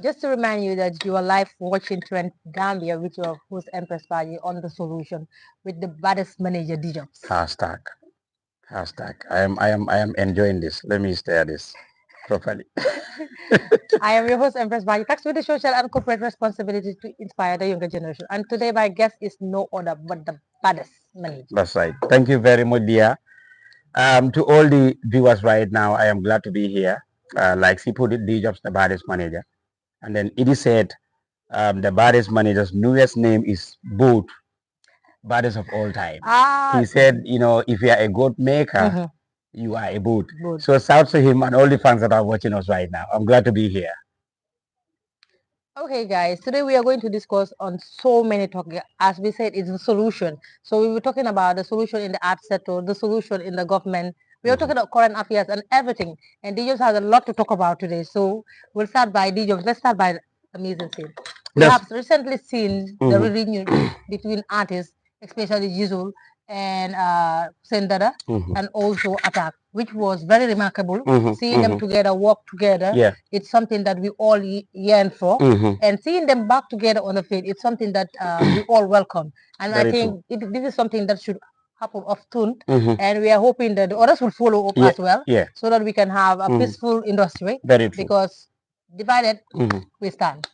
Just to remind you that you are live watching Trend Gambia with your host Empress Baji on The Solution with the baddest manager, Djobz. Hashtag. Hashtag. I am enjoying this. Let me stare this properly. I am your host Empress Baji. Tax with the social and corporate responsibility to inspire the younger generation. And today my guest is no other but the baddest manager. That's right. Thank you very much, dear. To all the viewers right now, I am glad to be here. Like she put it, Djobz, the baddest manager. And then it is said the baddest manager's newest name is Boot, baddest of all time. He said, if you are a goat maker, you are a boot. So shout to him and all the fans that are watching us right now. I'm glad to be here. Okay, guys, today we are going to discuss on so many topics. As we said, it's a solution. So we were talking about the solution in the art sector, the solution in the government. We are talking about current affairs and everything. And Djobz has a lot to talk about today. So we'll start by Djobz. Let's start by the amazing scene. We have recently seen the reunion between artists, especially Jizul and Sendada, and also Attack, which was very remarkable. Seeing them together, work together, it's something that we all yearn for. And seeing them back together on the field, it's something that we all welcome. And I think this is something that should happen often. And we are hoping that the others will follow up as well, so that we can have a peaceful industry. Because divided, we stand.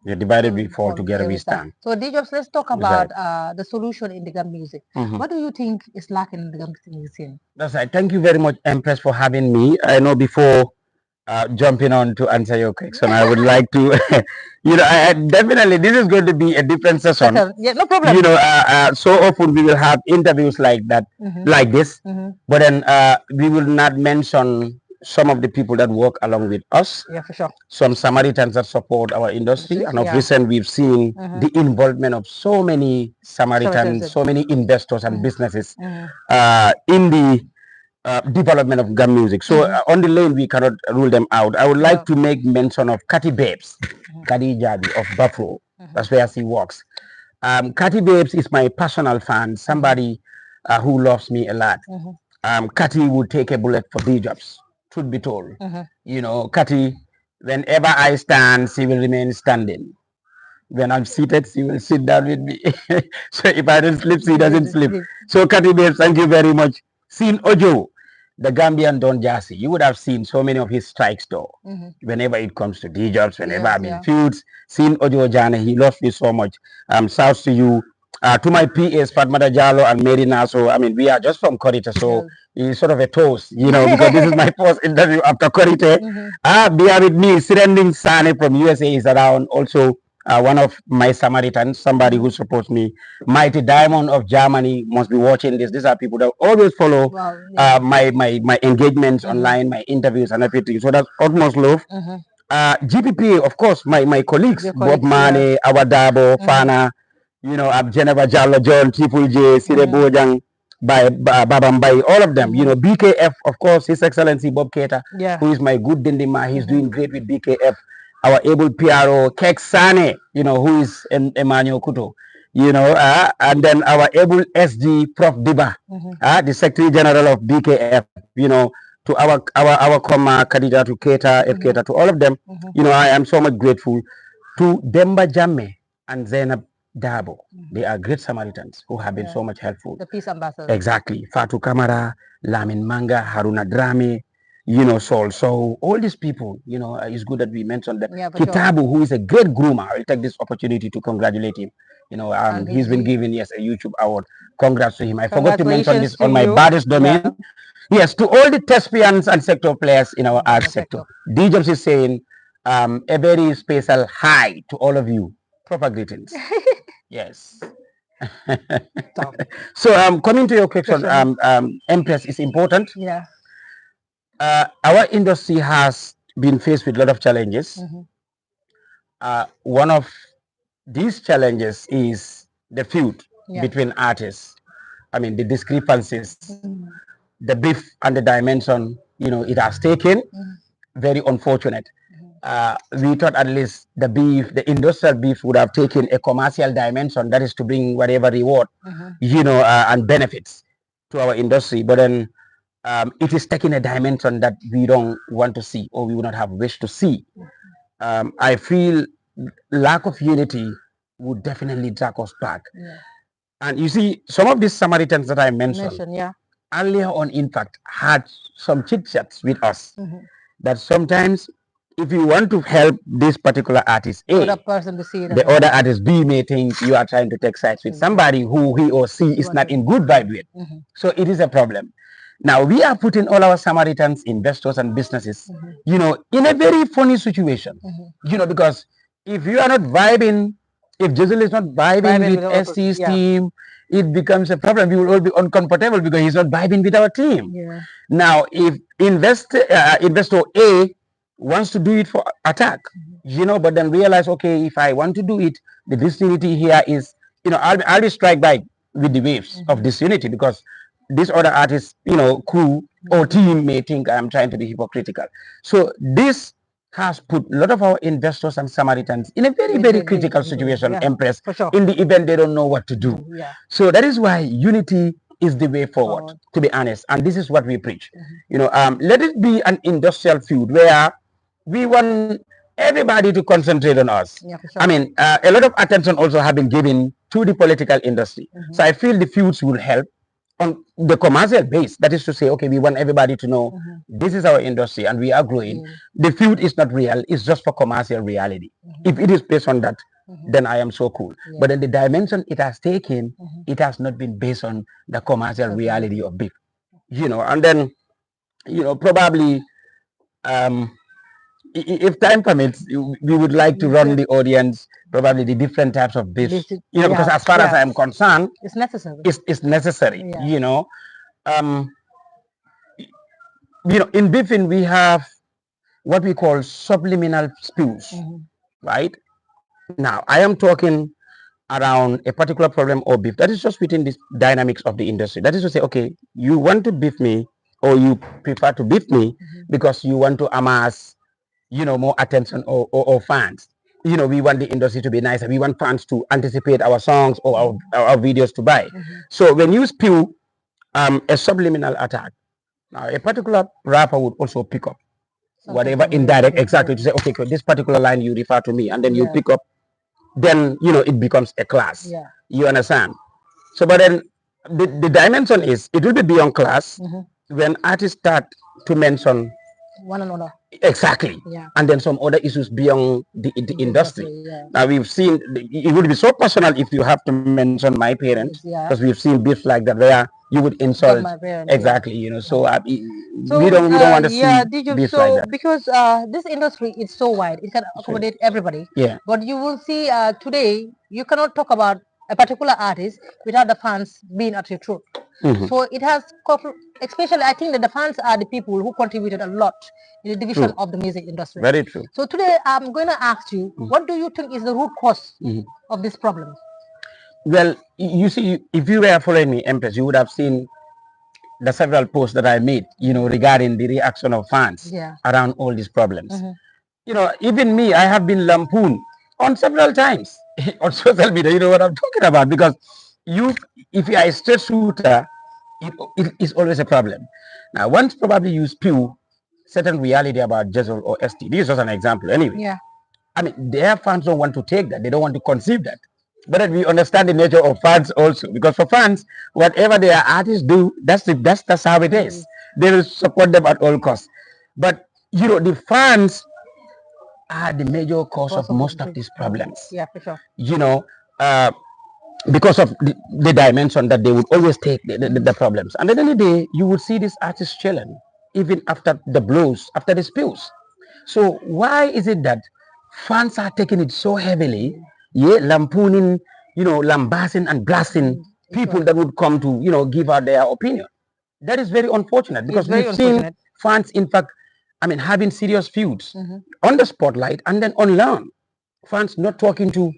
You're divided, we fall together, we stand. So Djobz, let's talk about the solution in the Gam music. What do you think is lacking in the Gam music scene? That's right. Thank you very much, Empress, for having me. I know before jumping on to answer your question, I would like to, definitely this is going to be a different session. Yeah, no problem. So often we will have interviews like that, like this, but then we will not mention some of the people that work along with us. Yeah, for sure. Some Samaritans that support our industry. And of recent, we've seen the involvement of so many Samaritans, so many investors and businesses in the development of Gam music. So on the lane, we cannot rule them out. I would like to make mention of Kati Babes, Kati Jabi of Buffalo. That's where she works. Kati Babes is my personal fan, somebody who loves me a lot. Kati would take a bullet for Djobz. Truth be told, Kati, whenever I stand, she will remain standing. When I'm seated, she will sit down with me. So if I don't sleep, she doesn't sleep. So Kati Babes, thank you very much. Seen Ojo, the Gambian Don Jazzy, you would have seen so many of his strikes though. Whenever it comes to Djobz, whenever I'm in feuds, seen Ojo Jane, he loves me so much. Shouts to you. To my PAs, Fatmata Jallo and Mary Naso, I mean, we are just from Korite, so it's sort of a toast, because this is my first interview after Korite. Be with me, Sirending Sane from USA is around, also one of my Samaritans, somebody who supports me. Mighty Diamond of Germany must be watching this. These are people that always follow my engagements online, my interviews and everything. So that's utmost love. GPPA, of course, my colleagues, Bob Mane, Awadabo, Fana, Geneva Jallo, John, Triple J, Sire Bojang, Babambai, all of them. BKF, of course, His Excellency Bob Keita, who is my good Dindima. He's doing great with BKF. Our able PRO, Kek Sane, who is Emmanuel Kuto, and then our able SG, Prof. Diba, the Secretary General of BKF, to our Khadija, to Keita, F. Keita, to all of them, I am so much grateful to Demba Jamme and Zainab Dabo. They are great Samaritans who have been so much helpful. The peace ambassador. Exactly. Fatu Kamara, Lamin Manga, Haruna Drame, Sol. So all these people, it's good that we mentioned them. Kitabu, who is a great groomer. I'll take this opportunity to congratulate him. He's been given, a YouTube award. Congrats to him. I forgot to mention this on my baddest domain. Yes, to all the thespians and sector players in our art sector. Djobz is saying a very special hi to all of you. Proper greetings. Yes. So coming to your question, Empress is important. Yeah. Our industry has been faced with a lot of challenges. One of these challenges is the feud between artists. I mean, the discrepancies, the beef and the dimension, it has taken. Very unfortunate. We thought at least the industrial beef would have taken a commercial dimension, that is to bring whatever reward, and benefits to our industry. But then it is taking a dimension that we don't want to see, or we would not have wished to see. I feel lack of unity would definitely drag us back. Yeah. And you see, some of these Samaritans that I mentioned Yeah. earlier on, in fact, had some chit chats with us that sometimes if you want to help this particular artist A, other person to see it the other artist B may think you are trying to take sides with somebody who he or she is not in good vibe with. So it is a problem. Now we are putting all our Samaritans, investors and businesses, you know, in a very funny situation, you know, because if you are not vibing, if Jizzle is not vibing with ST's team, it becomes a problem. We will all be uncomfortable because he's not vibing with our team. Yeah. Now, if investor A wants to do it for attack, you know, but then realize, okay, if I want to do it, the disunity here is, you know, I'll be strike back with the waves of disunity because this other artist, you know, crew or team may think I'm trying to be hypocritical. So this has put a lot of our investors and Samaritans in a very critical situation, Empress, in the event they don't know what to do. So that is why unity is the way forward, to be honest. And this is what we preach. You know, let it be an industrial feud where we want everybody to concentrate on us. I mean, a lot of attention also have been given to the political industry. So I feel the feuds will help on the commercial base. That is to say, okay, we want everybody to know this is our industry and we are growing. The feud is not real, it's just for commercial reality. If it is based on that, then I am so cool. But in the dimension it has taken, it has not been based on the commercial reality of beef. You know, and then, you know, probably if time permits, we would like to run the audience probably the different types of beef, you know, because as far as I am concerned, it's necessary. It's necessary, you know. You know, in beefing we have what we call subliminal spews, right? Now I am talking around a particular problem or beef that is just within this dynamics of the industry. That is to say, okay, you want to beef me or you prefer to beef me because you want to amass, you know, more attention or fans. You know, we want the industry to be nicer. We want fans to anticipate our songs or our videos to buy. So when you spew a subliminal attack, now a particular rapper would also pick up whatever indirect, exactly, to say, okay, this particular line you refer to me, and then you pick up, then, you know, it becomes a class. You understand? So, but then the dimension is, it will be beyond class when artists start to mention one another. Exactly. And then some other issues beyond the industry. Now we've seen, it would be so personal if you have to mention my parents, because we've seen beefs like that where you would insult exactly, you know. So we don't want to see beefs like that, because this industry is so wide, it can accommodate everybody. But you will see today you cannot talk about a particular artist without the fans being at your throat. So it has, especially I think that the fans are the people who contributed a lot in the division of the music industry. Very true. So today I'm going to ask you, what do you think is the root cause of this problem? Well, you see, if you were following me, Empress, you would have seen the several posts that I made, you know, regarding the reaction of fans around all these problems. You know, even me, I have been lampooned on several times on social media. You know what I'm talking about, because if you are a straight shooter, it is always a problem. Now, once probably you spew certain reality about Jizzle or ST, this is just an example anyway. I mean, their fans don't want to take that. They don't want to conceive that. But then we understand the nature of fans also, because for fans, whatever their artists do, that's how it is. They will support them at all costs. But, you know, the fans are the major cause of most of these problems. For sure. You know, because of the dimension that they would always take the problems. And at the end of the day, you would see this artist chilling, even after the blows, after the spills. So why is it that fans are taking it so heavily, lampooning, you know, lambasting and blasting people that would come to, you know, give out their opinion? That is very unfortunate, because we've seen fans, in fact, I mean, having serious feuds on the spotlight and then on lawn. Fans not talking to,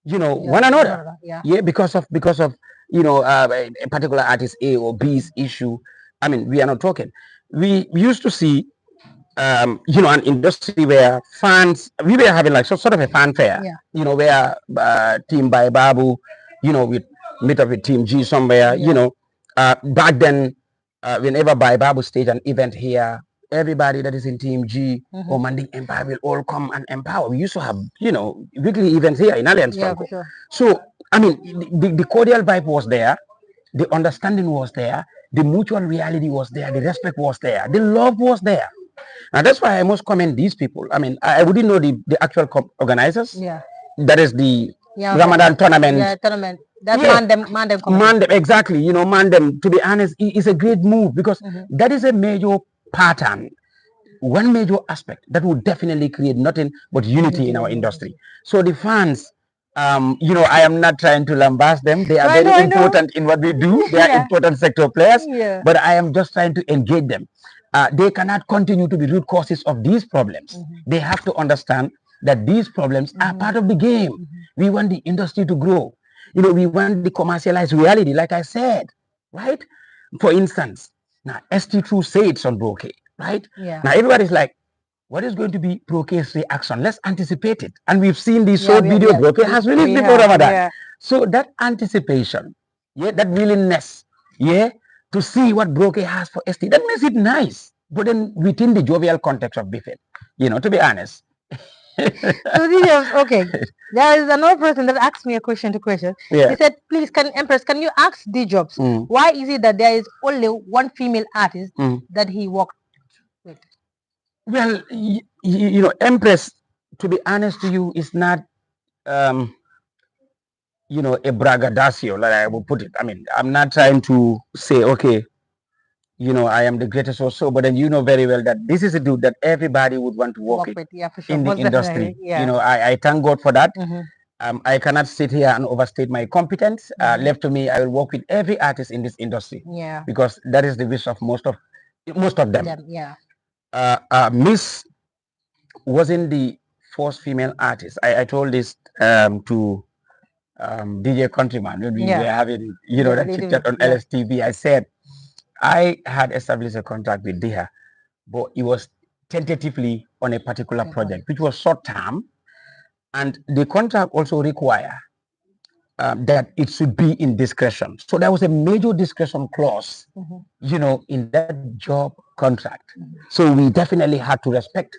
you know, one another. Because of you know, a particular artist A or B's issue. I mean, we are not talking. We used to see, you know, an industry where fans, we were having like sort of a fanfare, you know, where Team by Babu, you know, we meet up with Team G somewhere, you know. Back then, whenever by Babu stage an event here, everybody that is in Team G or Manding Empire will all come and empower. We used to have, weekly events here in Alliance Franco. Sure. So, I mean, the cordial vibe was there, the understanding was there, the mutual reality was there, the respect was there, the love was there. And that's why I must commend these people. I mean, I wouldn't know the actual organizers. Yeah. That is the Ramadan tournament. Yeah, tournament. That's Mandem Mandem, exactly. Mandem, to be honest, is a great move because that is a major pattern, one major aspect that would definitely create nothing but unity in our industry. So the fans, I am not trying to lambast them. They are very important in what we do. They are important sector players, but I am just trying to engage them. They cannot continue to be root causes of these problems. They have to understand that these problems are part of the game. We want the industry to grow. We want the commercialized reality, like I said, right? For instance, now ST True say it's on Brocade, right? Yeah. Now everybody's like, what is going to be Brocade's reaction? Let's anticipate it. And we've seen the short video Brocade has released before Ramadan. Yeah. So that anticipation, that willingness, to see what Brocade has for ST, that makes it nice. But then within the jovial context of Biffin, to be honest. So okay, there is another person that asked me a question. Yeah. He said, please, Empress, can you ask Djobz, why is it that there is only one female artist that he worked with? Well, Empress, to be honest to you, is not, a braggadocio, like I would put it. I mean, I'm not trying to say, okay, I am the greatest or so, but then you know very well that this is a dude that everybody would want to work with for sure. in the industry. I thank God for that. I cannot sit here and overstate my competence. Left to me, I will work with every artist in this industry. Yeah. Because that is the wish of most of them. Yeah. Miss wasn't the first female artist. I told this to DJ Countryman when we were having, that chit chat on LSTV. I said, I had established a contract with Diha, but it was tentatively on a particular project, which was short term. And the contract also required that it should be in discretion. So there was a major discretion clause, in that job contract. So we definitely had to respect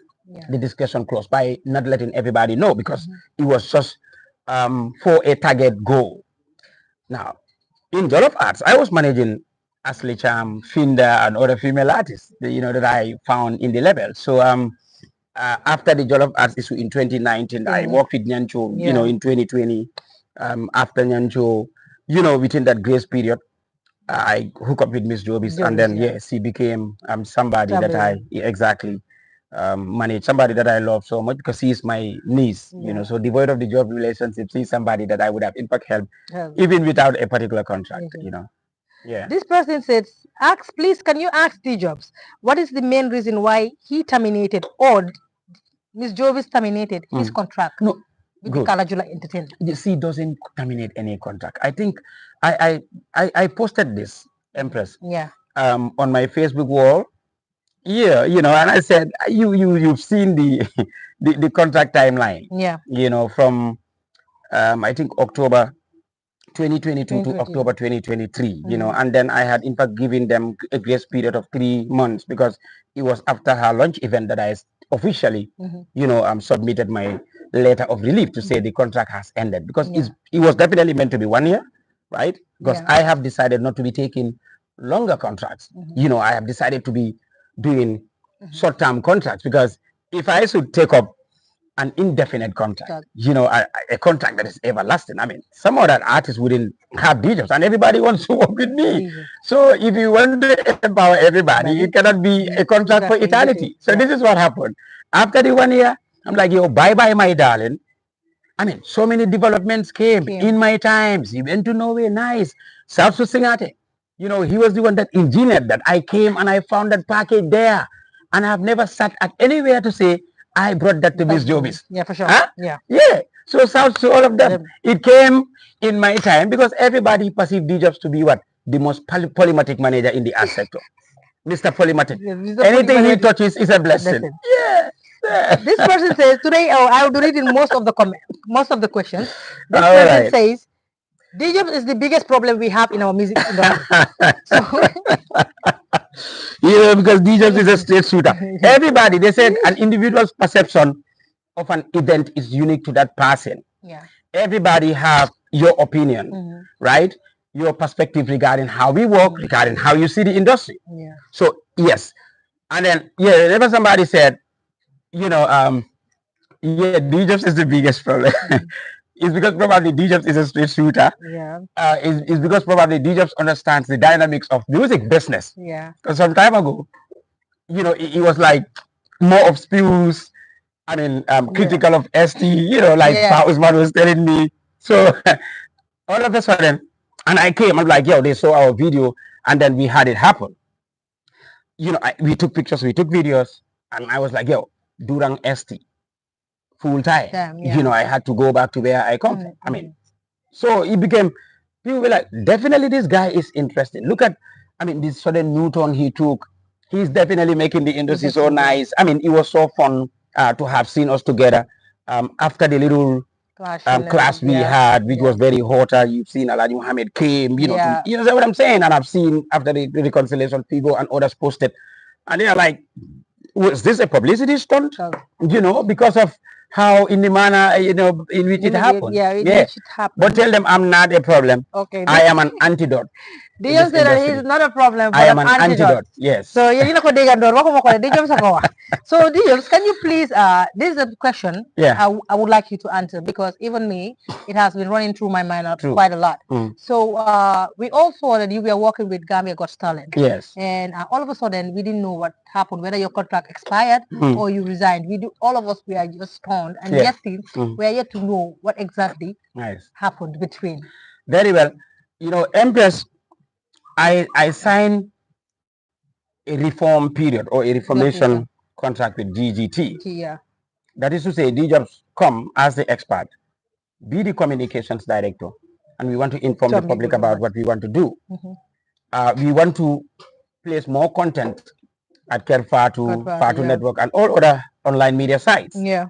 the discretion clause by not letting everybody know, because it was just for a target goal. Now, in Jollof Arts, I was managing Ashley Cham, Finda, and other female artists, that I found in the label. So after the Jollof Arts issue in 2019, I worked with Nyancho, in 2020. After Nyancho, within that grace period, I hooked up with Miss Jobis, and then she became somebody that I manage, somebody that I love so much because she is my niece, so devoid of the job relationship, she's somebody that I would have impact help even without a particular contract, Yeah. This person says, please, can you ask Djobz, what is the main reason why he terminated or Miss Jovis terminated his contract with the Kalajula Entertainment? She doesn't terminate any contract. I think I posted this, Empress, on my Facebook wall. Yeah, and I said, you've seen the contract timeline. Yeah. From I think October 2022 to October 2023, and then I had in fact given them a grace period of 3 months because it was after her launch event that I officially, submitted my letter of relief to say the contract has ended, because it was definitely meant to be 1 year, right? Because I have decided not to be taking longer contracts. I have decided to be doing short-term contracts, because if I should take up an indefinite contract, a contract that is everlasting. I mean, some other artists wouldn't have Djobz, and everybody wants to work with me. So if you want to empower everybody, it cannot be a contract for eternity. So this is what happened. After the 1 year, I'm like, bye-bye, my darling. I mean, so many developments came in my times. He went to Norway, nice. South Singate. He was the one that engineered that. I came and I found that package there. And I've never sat at anywhere to say, I brought that to Miss Jobis. Yeah, for sure. Huh? Yeah. So shouts to all of them. It came in my time because everybody perceived Djobz to be what? The most polymatic manager in the art sector. Mr. Polymatic. Anything he touches is a blessing. Yeah. This person says, today, I will read in most of the questions. This person says, Djobz is the biggest problem we have in our music industry. Because Djobz is a straight shooter. Everybody, they said an individual's perception of an event is unique to that person. Yeah. Everybody have your opinion, right? Your perspective regarding how we work, regarding how you see the industry. Yeah. So yes, and then whenever somebody said, yeah, Djobz is the biggest problem. It's because probably Djobz is a straight shooter. Yeah. It's because probably Djobz understands the dynamics of music business. Yeah. Because some time ago, it was like more of spews. I mean, critical of ST. Like Usman was telling me. So all of a sudden, and I came. I'm like, yo, they saw our video, and then we had it happen. We took pictures, we took videos, and I was like, yo, Durang ST. Full time. I had to go back to where I come from. I mean, so it became, people were like, definitely this guy is interested. Look at, this sudden Newton he took. He's definitely making the industry so nice. It was so fun to have seen us together. After the little class we had, which was very hotter. You've seen Alhaji Muhammad came, you know what I'm saying? And I've seen after the reconciliation, people and others posted. And they are like, was this a publicity stunt? Because of how in the manner in which it happened. Which it happened. But tell them I'm not a problem. Okay. I am an antidote. Djobz said that he's not a problem, but I am an antidote. Yes. So So Djobz, can you please this is a question I would like you to answer, because even me, it has been running through my mind quite a lot. So we all saw that you were working with Gambia Got Talent. Yes. And all of a sudden we didn't know what happened, whether your contract expired or you resigned. All of us were just stunned, and yet we are yet to know what exactly happened between. Very well. Empress, I signed a reform period or a reformation contract with GGT. Yeah. That is to say, Djobz come as the expert, be the communications director, and we want to inform the public about what we want to do. We want to place more content at Fatu Network and all other online media sites. Yeah.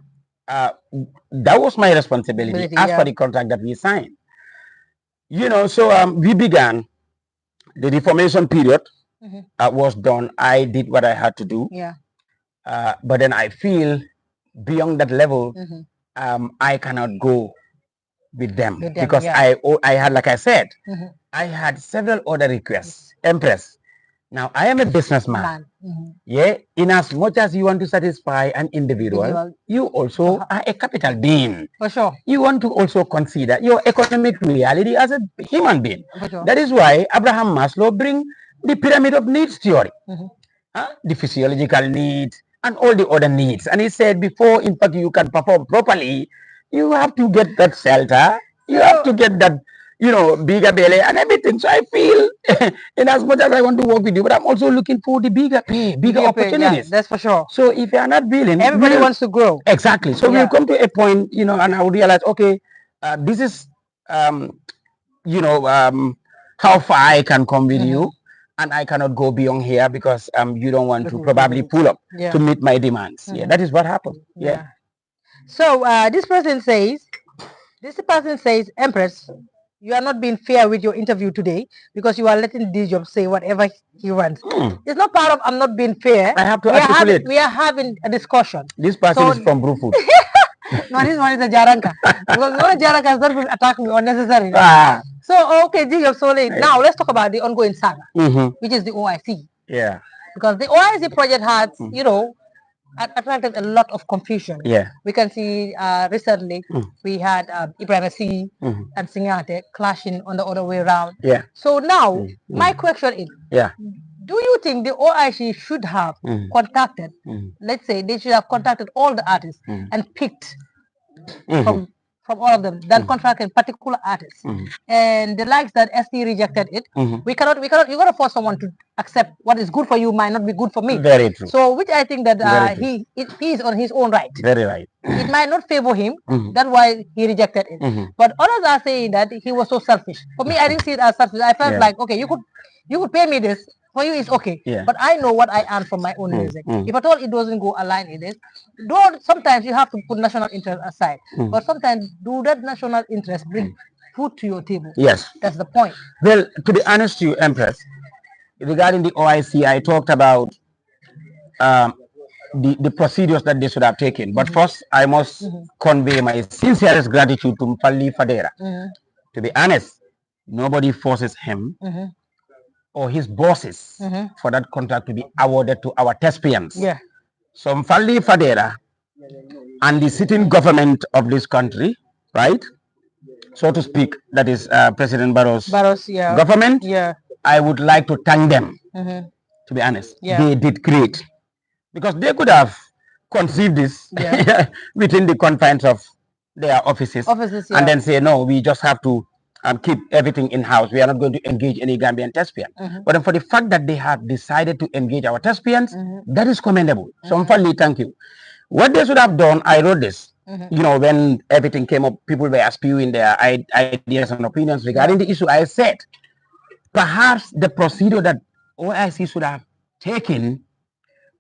That was my responsibility as per the contract that we signed. So we began. The reformation period was done. I did what I had to do. Yeah. But then I feel beyond that level, I cannot go with them because I had, like I said, I had several other requests. Empress, now I am a businessman. Yeah, in as much as you want to satisfy an individual, you also are a capital being. For sure. You want to also consider your economic reality as a human being. For sure. That is why Abraham Maslow bring the pyramid of needs theory, the physiological needs and all the other needs. And he said, before in fact you can perform properly, you have to get that shelter, you have to get that bigger belly and everything. So I feel in as much as I want to work with you, but I'm also looking for the bigger pay, bigger opportunities. That's for sure. So if you are not willing, everybody wants to grow. Exactly. So we'll come to a point, and I will realize, okay, this is, how far I can come with you, and I cannot go beyond here because you don't want to probably pull up to meet my demands. Yeah, that is what happened. Yeah. So this person says, Empress, you are not being fair with your interview today because you are letting Djobz say whatever he wants. It's not part of I'm not being fair. I have to articulate. We are having a discussion. This person is from Brufut. No, this one is a Jaranka. Because no Jaranka is not going to attack me unnecessarily. So, okay, Djobz, so now let's talk about the ongoing saga, which is the OIC. Yeah. Because the OIC project has, attracted a lot of confusion. Yeah. We can see recently we had Ibrahim C and Singate clashing on the other way around. Yeah. So now my question is, do you think the OIC should have contacted, let's say they should have contacted all the artists and picked from all of them, than contracting particular artists, and the likes that ST rejected it. You gotta force someone to accept what is good for you might not be good for me. Very true. So which I think that he is on his own right. Very right. It might not favor him. That's why he rejected it. But others are saying that he was so selfish. For me, I didn't see it as selfish. I felt like, okay, you could pay me this. For you, it's okay. But I know what I earn from my own music. If at all it doesn't go align with it, sometimes you have to put national interest aside. But sometimes do that national interest bring food to your table. Yes. That's the point. Well, to be honest to you, Empress, regarding the OIC, I talked about um, the procedures that they should have taken. But first, I must convey my sincerest gratitude to Mpali Fadera. To be honest, nobody forces him or his bosses for that contract to be awarded to our thespians. Yeah. So Mpali Fadera and the sitting government of this country, right, so to speak, that is President Barrow's government, I would like to thank them, to be honest. They did great. Because they could have conceived this within the confines of their offices and then say, no, we just have to keep everything in-house. We are not going to engage any Gambian thespian. But then for the fact that they have decided to engage our thespians, that is commendable. So Mfali, thank you. What they should have done, I wrote this, you know, when everything came up, people were spewing their ideas and opinions regarding the issue. I said, perhaps the procedure that OIC should have taken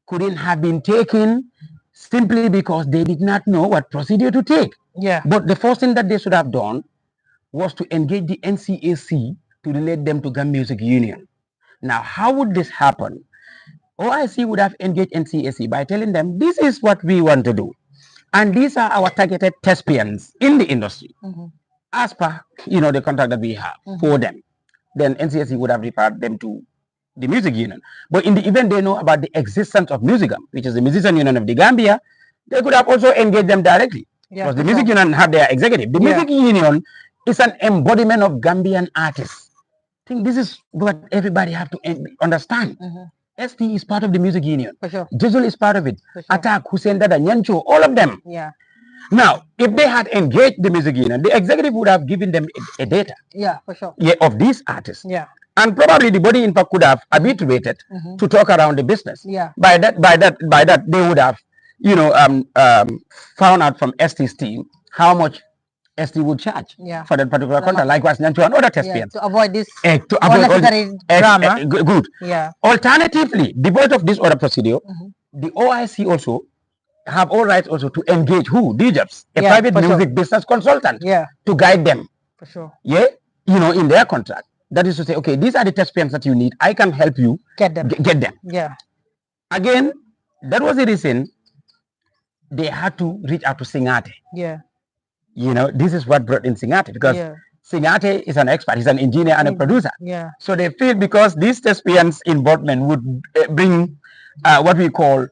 couldn't have been taken simply because they did not know what procedure to take. But the first thing that they should have done was to engage the NCAC to relate them to Gam Music Union. Now, how would this happen? OIC would have engaged NCAC by telling them, this is what we want to do. And these are our targeted thespians in the industry. As per, you know, the contract that we have for them. Then NCAC would have referred them to the Music Union. But in the event they know about the existence of Musicam, which is the Musician Union of the Gambia, they could have also engaged them directly. Because the Music Union have their executive. The Music Union is an embodiment of Gambian artists. I think this is what everybody have to understand. ST is part of the Music Union. Jizzle is part of it. Attack, Hussein Dada, Nyancho, all of them. Now, if they had engaged the Music Union, the executive would have given them a data. Of these artists. And probably the body in fact could have habituated to talk around the business. By that, they would have, you know, found out from ST's team how much ST would charge for that particular contract. Likewise, to another thespian. To avoid this unnecessary drama. Good. Alternatively, devoid of this other procedure, the OIC also have all rights also to engage who? Djobz, a private music business consultant, to guide them. You know, in their contract. That is to say, okay, these are the thespians that you need. I can help you get them. Again, that was the reason they had to reach out to Singate. You know, this is what brought in Singate, because Singate is an expert. He's an engineer and a producer. So they feel because these thespians' involvement would bring what we call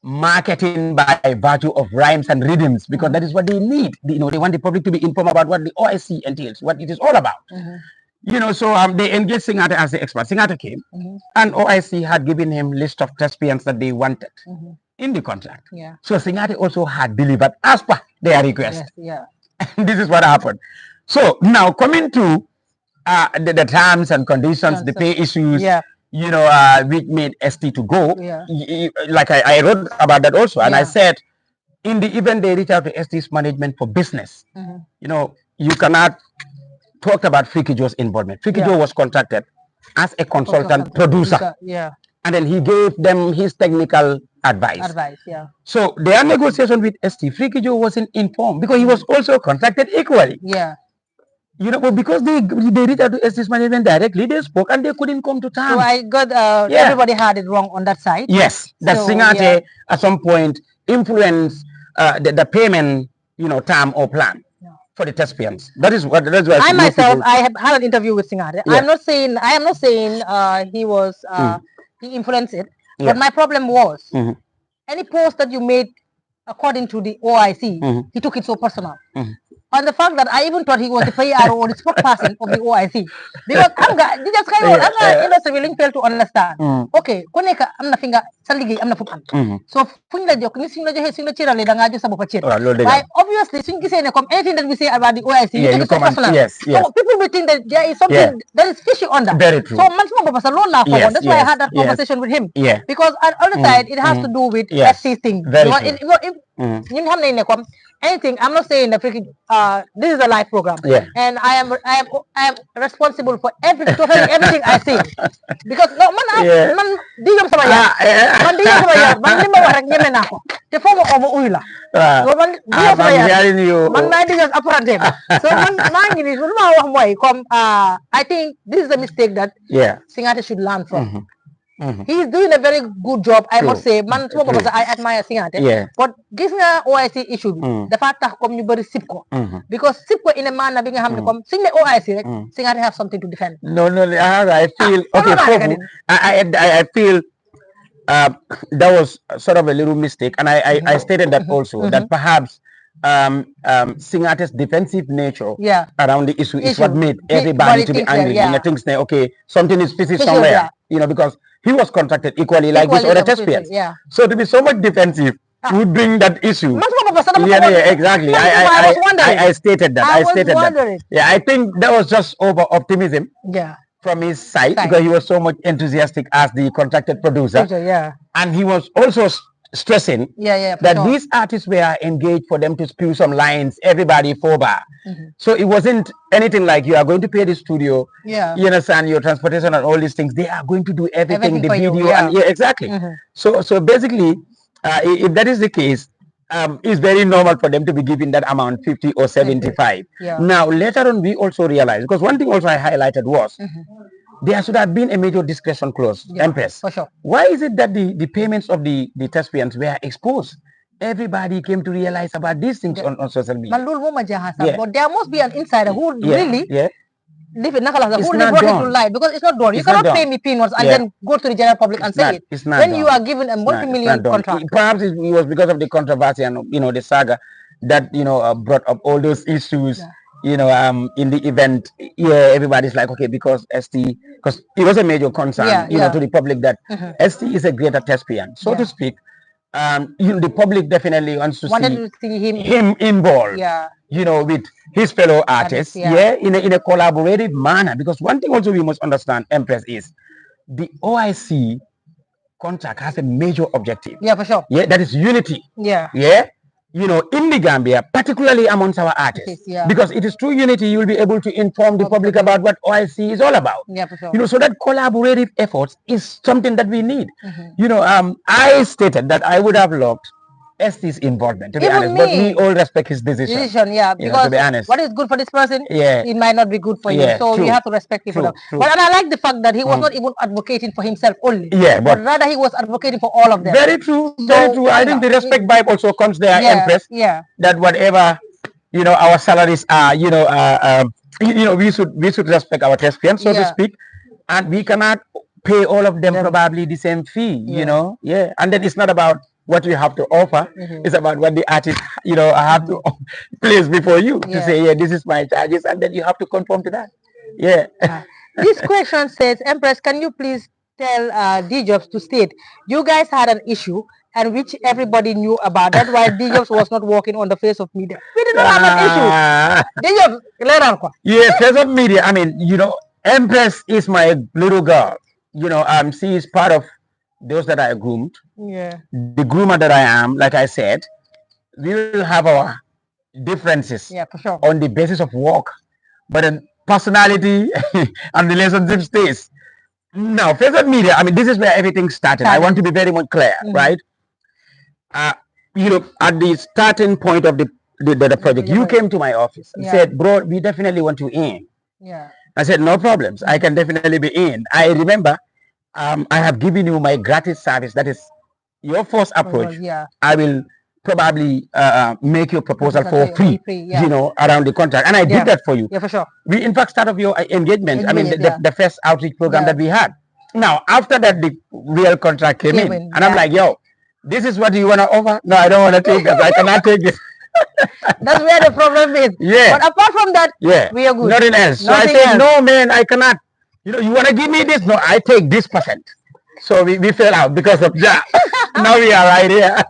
marketing by virtue of rhymes and rhythms, because that is what they need. You know, they want the public to be informed about what the OIC entails, what it is all about. You know, so they engaged Singate as the expert. Singate came, and OIC had given him list of thespians that they wanted in the contract. So Singate also had delivered as per their request. And this is what happened. So now coming to the terms and conditions, the pay issues, you know, which made ST to go. Like I wrote about that also, and I said, in the event they reach out to ST's management for business, you know, you cannot talk about Frikijo's involvement. Frikijo was contracted as a consultant producer. And then he gave them his technical advice. So their negotiation with ST, Frikijo wasn't informed because he was also contracted equally. You know, but because they reached out to ST's management directly, they spoke and they couldn't come to terms. So I got everybody had it wrong on that side. Yes, that so, Singate at some point influenced the payment, you know, term or plan for the thespians. That's why I myself I have had an interview with Singate. I am not saying he was he influenced it, but my problem was any post that you made according to the OIC, he took it so personal. On the fact that I even thought he was the PR or the spokesperson of the OIC. Because this kind of industry willing fail to understand. Okay, koneka am na finga saligi am na futan. So funga jok ni sing la joxe sing la ciral da nga jox sa bop ciir. Why obviously sing gisee ne comme anything that we say about the OIC you so personal. So people will think that there is something that is fishy on that. Very true. So man sama bop sa lool la fogon. That's why I had that conversation with him. Because on the other side it has to do with SC thing. Because ñun xam nañ ne comme anything. I'm not saying that freaking, this is a live program, and I am responsible for totally everything I say, because no man di yom sama yar man di yom sama yar man li ma wax rek ñeme naa ko te foo ma oo ma uy la so man di yom sama yar man maay di yom apprenti so man maa ngi nii lu ma wax mooy comme I think this is a mistake that Singate should learn from. He is doing a very good job, I must say. Man, I admire Singate. But gis nga OIC issue bi dafa tax comme ñu bari sip ko, because sip ko in a manner bi nga xam ne comme suñ ne OIC rek Singate have something to defend. No, I feel okay. I feel that was sort of a little mistake, and I stated that also that perhaps Singate's defensive nature around the issue is what made everybody to be angry. You know, things say, okay, something is fishy somewhere. You know, because he was contracted equally like these other thespians. So to be so much defensive would bring that issue. Exactly. I stated that. I stated that. Yeah, I think that was just over optimism. From his side, because he was so much enthusiastic as the contracted producer. And he was also stressing that these artists were engaged for them to spew some lines, everybody 4-bar. So it wasn't anything like you are going to pay the studio, you understand, your transportation and all these things. They are going to do everything the video and exactly. So basically, if that is the case, it's very normal for them to be given that amount, 50 or 75. Now later on, we also realized, because one thing also I highlighted was there should have been a major discretion clause, Empress. For sure. Why is it that the payments of the thespians were exposed? Everybody came to realize about these things on social media. But there must be an insider who really live it, who brought it to light, because it's not done. You cannot pay me peanuts and then go to the general public and say it. When you are given a multi-million contract. Perhaps it was because of the controversy and the saga that brought up all those issues. In the event, everybody's like, okay, because ST, because it was a major concern, to the public that ST is a greater thespian, so to speak. The public definitely wants to see him involved, with his fellow artists, in a collaborative manner. Because one thing also we must understand, Empress, is the OIC contract has a major objective. For sure. That is unity. In the Gambia, particularly amongst our artists, because it is through unity you will be able to inform the public about what OIC is all about. For sure. So that collaborative efforts is something that we need. I stated that I would have loved ST's involvement, to be honest, but we all respect his decision. Because to be honest, what is good for this person, it might not be good for you. So we have to respect it for them. But and I like the fact that he was not even advocating for himself only. But rather he was advocating for all of them. Very true. Very true. I think the respect vibe also comes there, Empress. That whatever our salaries are, we should respect our thespians, so to speak, and we cannot pay all of them probably the same fee. And then it's not about what we have to offer, is about what the artist, have to place before you to say, this is my charges, and then you have to conform to that. This question says, Empress, can you please tell Djobz to state, you guys had an issue and which everybody knew about. That's why Djobz was not walking on the face of media. We did not have an issue. Djobz, later. Face of media. I mean, Empress is my little girl. She is part of those that I groomed. The groomer that I am, like I said, we will have our differences for sure. on the basis of work, but then personality and relationship stays. Now, face of media, I mean, this is where everything started. I want to be very much clear, right? At the starting point of the project, you came to my office and said, bro, we definitely want to in. I said, no problems. I can definitely be in. I remember I have given you my gratis service. That is your first approach. I will probably make your proposal for free, around the contract. And I did that for you. For sure. We, in fact, started your engagement. I mean, the first outreach program that we had. Now, after that, the real contract came in. And I'm like, yo, this is what you want to offer? No, I don't want to take that. I cannot take this. That's where the problem is. But apart from that, we are good. Nothing else. So I said, no, man, I cannot. You want to give me this? No, I take this percent. So we fell out because of that. Now we are right here.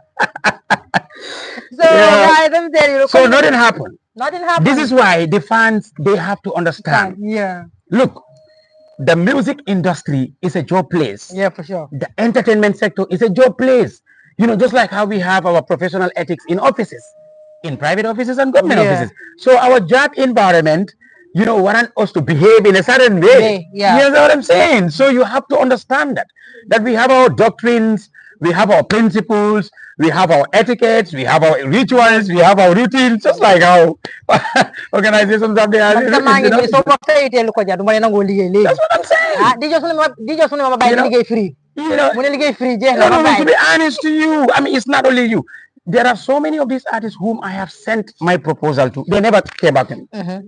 So, guys, let me tell you. So nothing happened. Nothing happened. This is why the fans, they have to understand. Look, the music industry is a job place. For sure. The entertainment sector is a job place. Just like how we have our professional ethics in offices. in private offices and government offices. So our job environment, warrant us to behave in a certain way. You know what I'm saying? So you have to understand that we have our doctrines, we have our principles, we have our etiquettes, we have our rituals, we have our routines, just like how organizations have their routines. That's what I'm saying. To be honest to you, I mean, it's not only you. There are so many of these artists whom I have sent my proposal to. They never came back to me.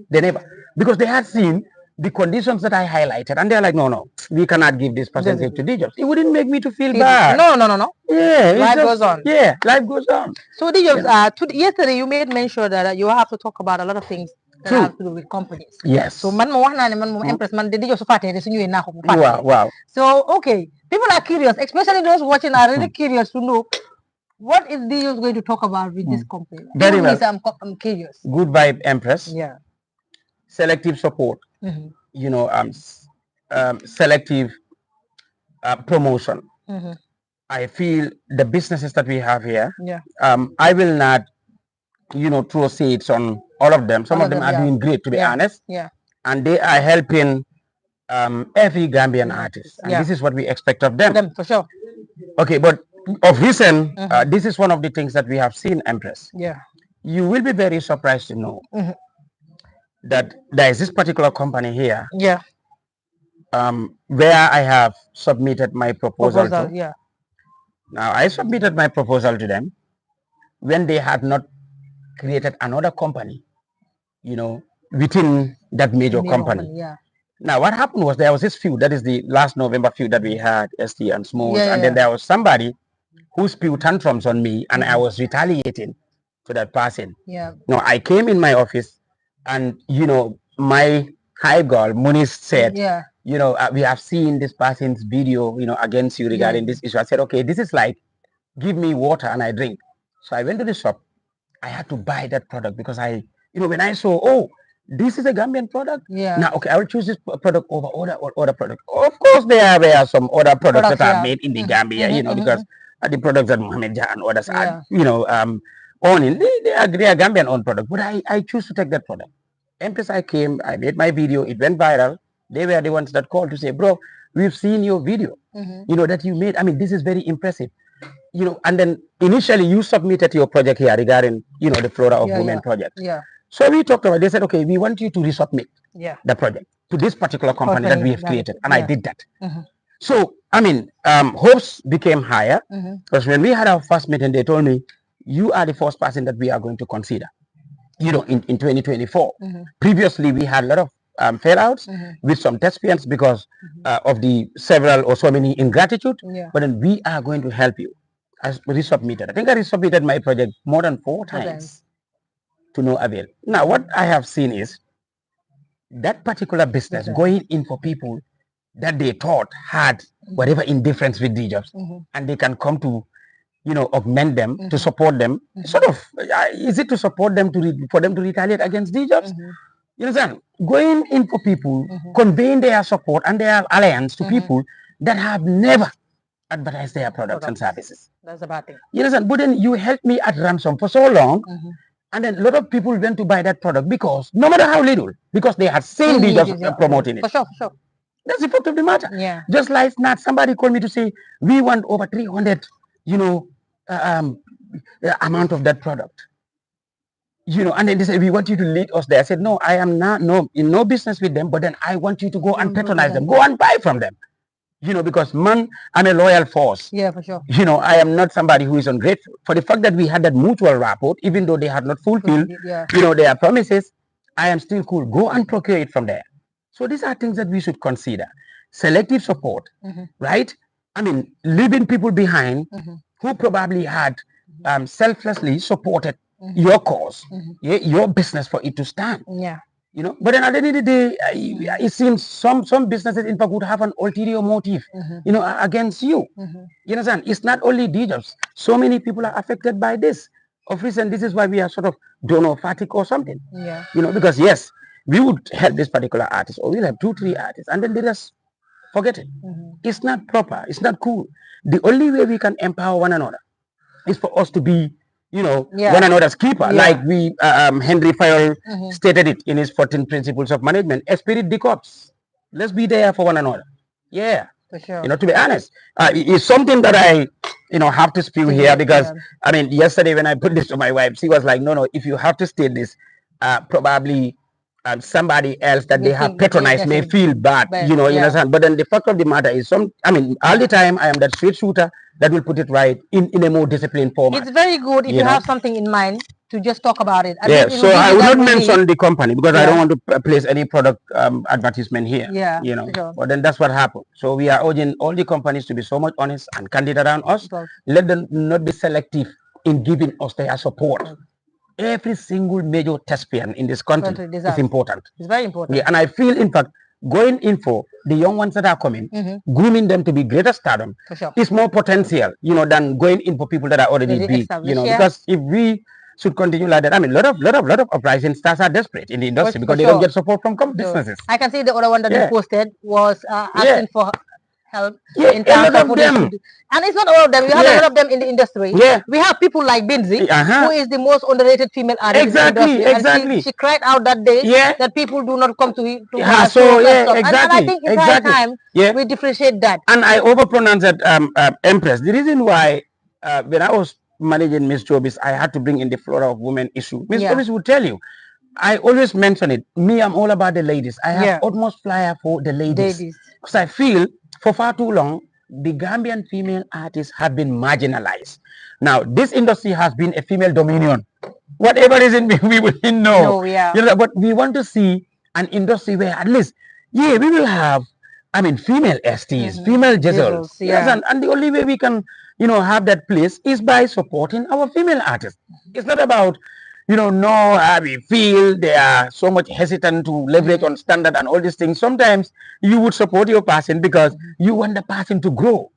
They never. Because they had seen the conditions that I highlighted. And they're like, no, we cannot give this percentage to Djobz. It wouldn't make me to feel bad. No. Yeah. Life goes on. Yeah, life goes on. So Djobz, yesterday you made mention that you have to talk about a lot of things that have to do with companies. Yes. So man mo impress man Djobz so fate suñu na ko Wow. So okay, people are curious, especially those watching are really curious to know what is Djobz going to talk about with this company. Very well. I'm curious. Good vibe, Empress. Yeah. Selective support. Selective promotion. I feel the businesses that we have here, I will not, throw seeds on all of them. Some of them are doing great, to be honest. Yeah. And they are helping every Gambian artist. And this is what we expect of them. For sure. Okay, but of recent, this is one of the things that we have seen, Empress. Yeah. You will be very surprised to know that there is this particular company here. Yeah. Where I have submitted my proposal to. Yeah. Now, I submitted my proposal to them when they had not created another company, within that major company. Yeah. Now, what happened was there was this feud, that is the last November feud that we had, ST and Smooth, and then there was somebody who spewed tantrums on me, and I was retaliating to that person. Yeah. No, I came in my office, and my high girl, Muniz, said, we have seen this person's video, against you regarding this issue. I said, okay, this is like, give me water and I drink. So I went to the shop. I had to buy that product because when I saw, this is a Gambian product. Yeah. Now, okay, I will choose this product over other product. Of course, there are some other products that are made in the Gambia, because the products that Mohamed Jah and others are, owning, they are Gambian owned product. But I choose to take that product. Empress, I came, I made my video, it went viral. They were the ones that called to say, bro, we've seen your video, that you made. I mean, this is very impressive. And then initially you submitted your project here regarding, the Flora of Women project. Yeah. So we talked about it. They said, okay, we want you to resubmit the project to this particular company that we have created. And I did that. So, I mean, hopes became higher because when we had our first meeting, they told me, you are the first person that we are going to consider, in 2024. Previously, we had a lot of fallouts with some thespians because of the several or so many ingratitude. But then we are going to help you. I resubmitted. I think I resubmitted my project more than 4 times to no avail. Now, what I have seen is that particular business going in for people that they thought had whatever indifference with Djobz, and they can come to, augment them, to support them. Sort of, is it to support them for them to retaliate against Djobz? You understand? Going in for people, conveying their support and their alliance to people that have never advertised their products and services. That's a bad thing. You understand? But then you helped me at ransom for so long, and then a lot of people went to buy that product because, no matter how little, because they had seen Djobz promoting it. For sure. That's the fact of the matter. Yeah. Just like not somebody called me to say, we want over 300, amount of that product. And then they said, we want you to lead us there. I said, no, I am not in no business with them, but then I want you to go and patronize them, go and buy from them. Because man, I'm a loyal force. Yeah, for sure. I am not somebody who is ungrateful. For the fact that we had that mutual rapport, even though they had not fulfilled, their promises, I am still cool. Go and procure it from there. So these are things that we should consider. Selective support, right? I mean, leaving people behind who probably had selflessly supported your cause, your business for it to stand. Yeah. But then at the end of the day, it seems some businesses in fact would have an ulterior motive, against you. You understand? It's not only Djobz. So many people are affected by this. Of recent, this is why we are sort of donor fatigue or something. Yeah. Because yes, we would help this particular artist, or we'll have 2-3 artists, and then they just forget it. It's not proper. It's not cool. The only way we can empower one another is for us to be, one another's keeper. Like Henry Fayol stated it in his 14 principles of management. Esprit de corps. Let's be there for one another. Yeah. For sure. To be honest, it's something that I, have to spew here because, I mean, yesterday when I put this to my wife, she was like, no, if you have to state this, probably somebody else that they have patronized may feel bad, you understand? But then the fact of the matter is, all the time I am that straight shooter that will put it right in a more disciplined format. It's very good if you have something in mind to just talk about it. So I will not mention the company because I don't want to place any product advertisement here. But then that's what happened. So we are urging all the companies to be so much honest and candid around us. Let them not be selective in giving us their support. Every single major thespian in this country is important. It's very important. And I feel, in fact, going in for the young ones that are coming, grooming them to be greater stardom is more potential, than going in for people that are already big, because if we should continue like that, I mean, lot of uprising stars are desperate in the industry because they don't get support from businesses. I can see the other one that you posted was asking for help in terms of them. And it's not all of them. We have a lot of them in the industry. We have people like Binzi, who is the most underrated female artist in the industry. Exactly. She cried out that day that people do not come to her. And I think it's high time we differentiate that. And I overpronounce that Empress. The reason why when I was managing Miss Jobis, I had to bring in the flora of women issue. Miss Jobis will tell you, I always mention it. Me, I'm all about the ladies. I have utmost flyer for the ladies. Because I feel for far too long, the Gambian female artists have been marginalized. Now, this industry has been a female dominion. Whatever is in me, we will know. But we want to see an industry where at least, we will have, female STs, female Jizzles. And the only way we can, have that place is by supporting our female artists. It's not about, we feel they are so much hesitant to leverage on standard and all these things. Sometimes you would support your person because you want the person to grow.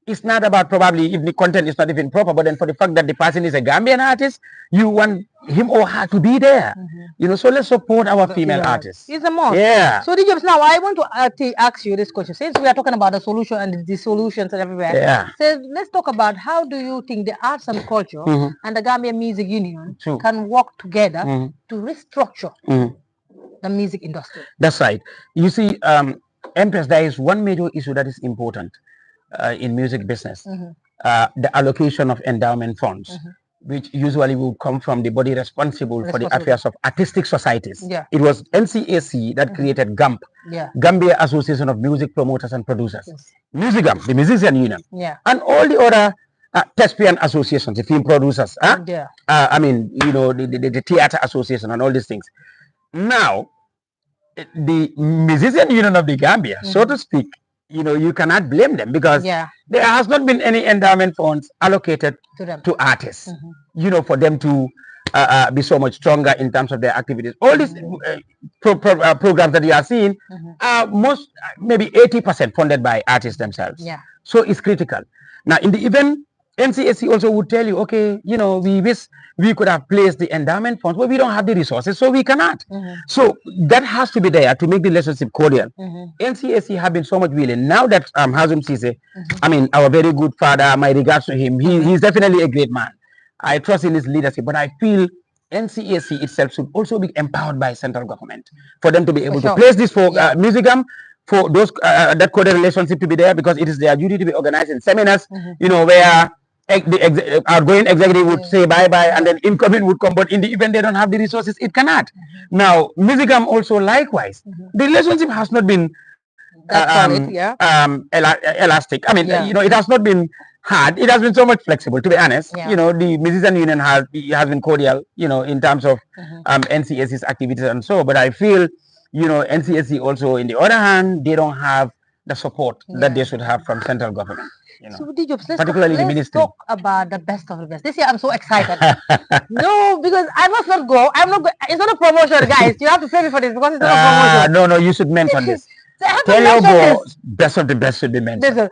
It's not about probably if the content is not even proper, but then for the fact that the person is a Gambian artist, you want him or her to be there. So let's support our female artists. It's a must. So Djobz, now I want to ask you this question. Since we are talking about the solution and the solutions and everywhere, so let's talk about how do you think the arts and culture and the Gambian Music Union can work together to restructure the music industry? That's right. You see, Empress, there is one major issue that is important in music business, the allocation of endowment funds, which usually will come from the body responsible for the affairs of artistic societies. It was NCAC that created GAMP, Gambia Association of Music Promoters and Producers, Musicam, the Musician Union, and all the other thespian associations, the film producers, the theater association and all these things. Now, the Musician Union of the Gambia, so to speak, you cannot blame them because there has not been any endowment funds allocated to artists, for them to be so much stronger in terms of their activities. All these programs that you are seeing are maybe 80% funded by artists themselves. So it's critical. Now, in the event, NCAC also would tell you, okay, we wish we could have placed the endowment funds, but we don't have the resources, so we cannot. So that has to be there to make the relationship cordial. NCAC have been so much willing. Now that Hazum Sise, our very good father, my regards to him, he's definitely a great man. I trust in his leadership, but I feel NCAC itself should also be empowered by central government for them to be able to place this for Musicam, for those that coded relationship to be there, because it is their duty to be organizing seminars, where the outgoing executive would say bye-bye and then incoming would come, but in the event they don't have the resources, it cannot. Now, Musicam also likewise. The relationship has not been elastic. It has not been hard. It has been so much flexible, to be honest. The Musician Union has been cordial, in terms of NCAC's activities and so, but I feel, NCAC also, in the other hand, they don't have the support that they should have from central government. So Djobz, let's talk about the best of the best. This year I'm so excited. No, because I must not go. I'm not. It's not a promotion, guys. You have to pay me for this because it's not a promotion. No, you should mention this. So I have Tell your boy, best of the best should be mentioned. May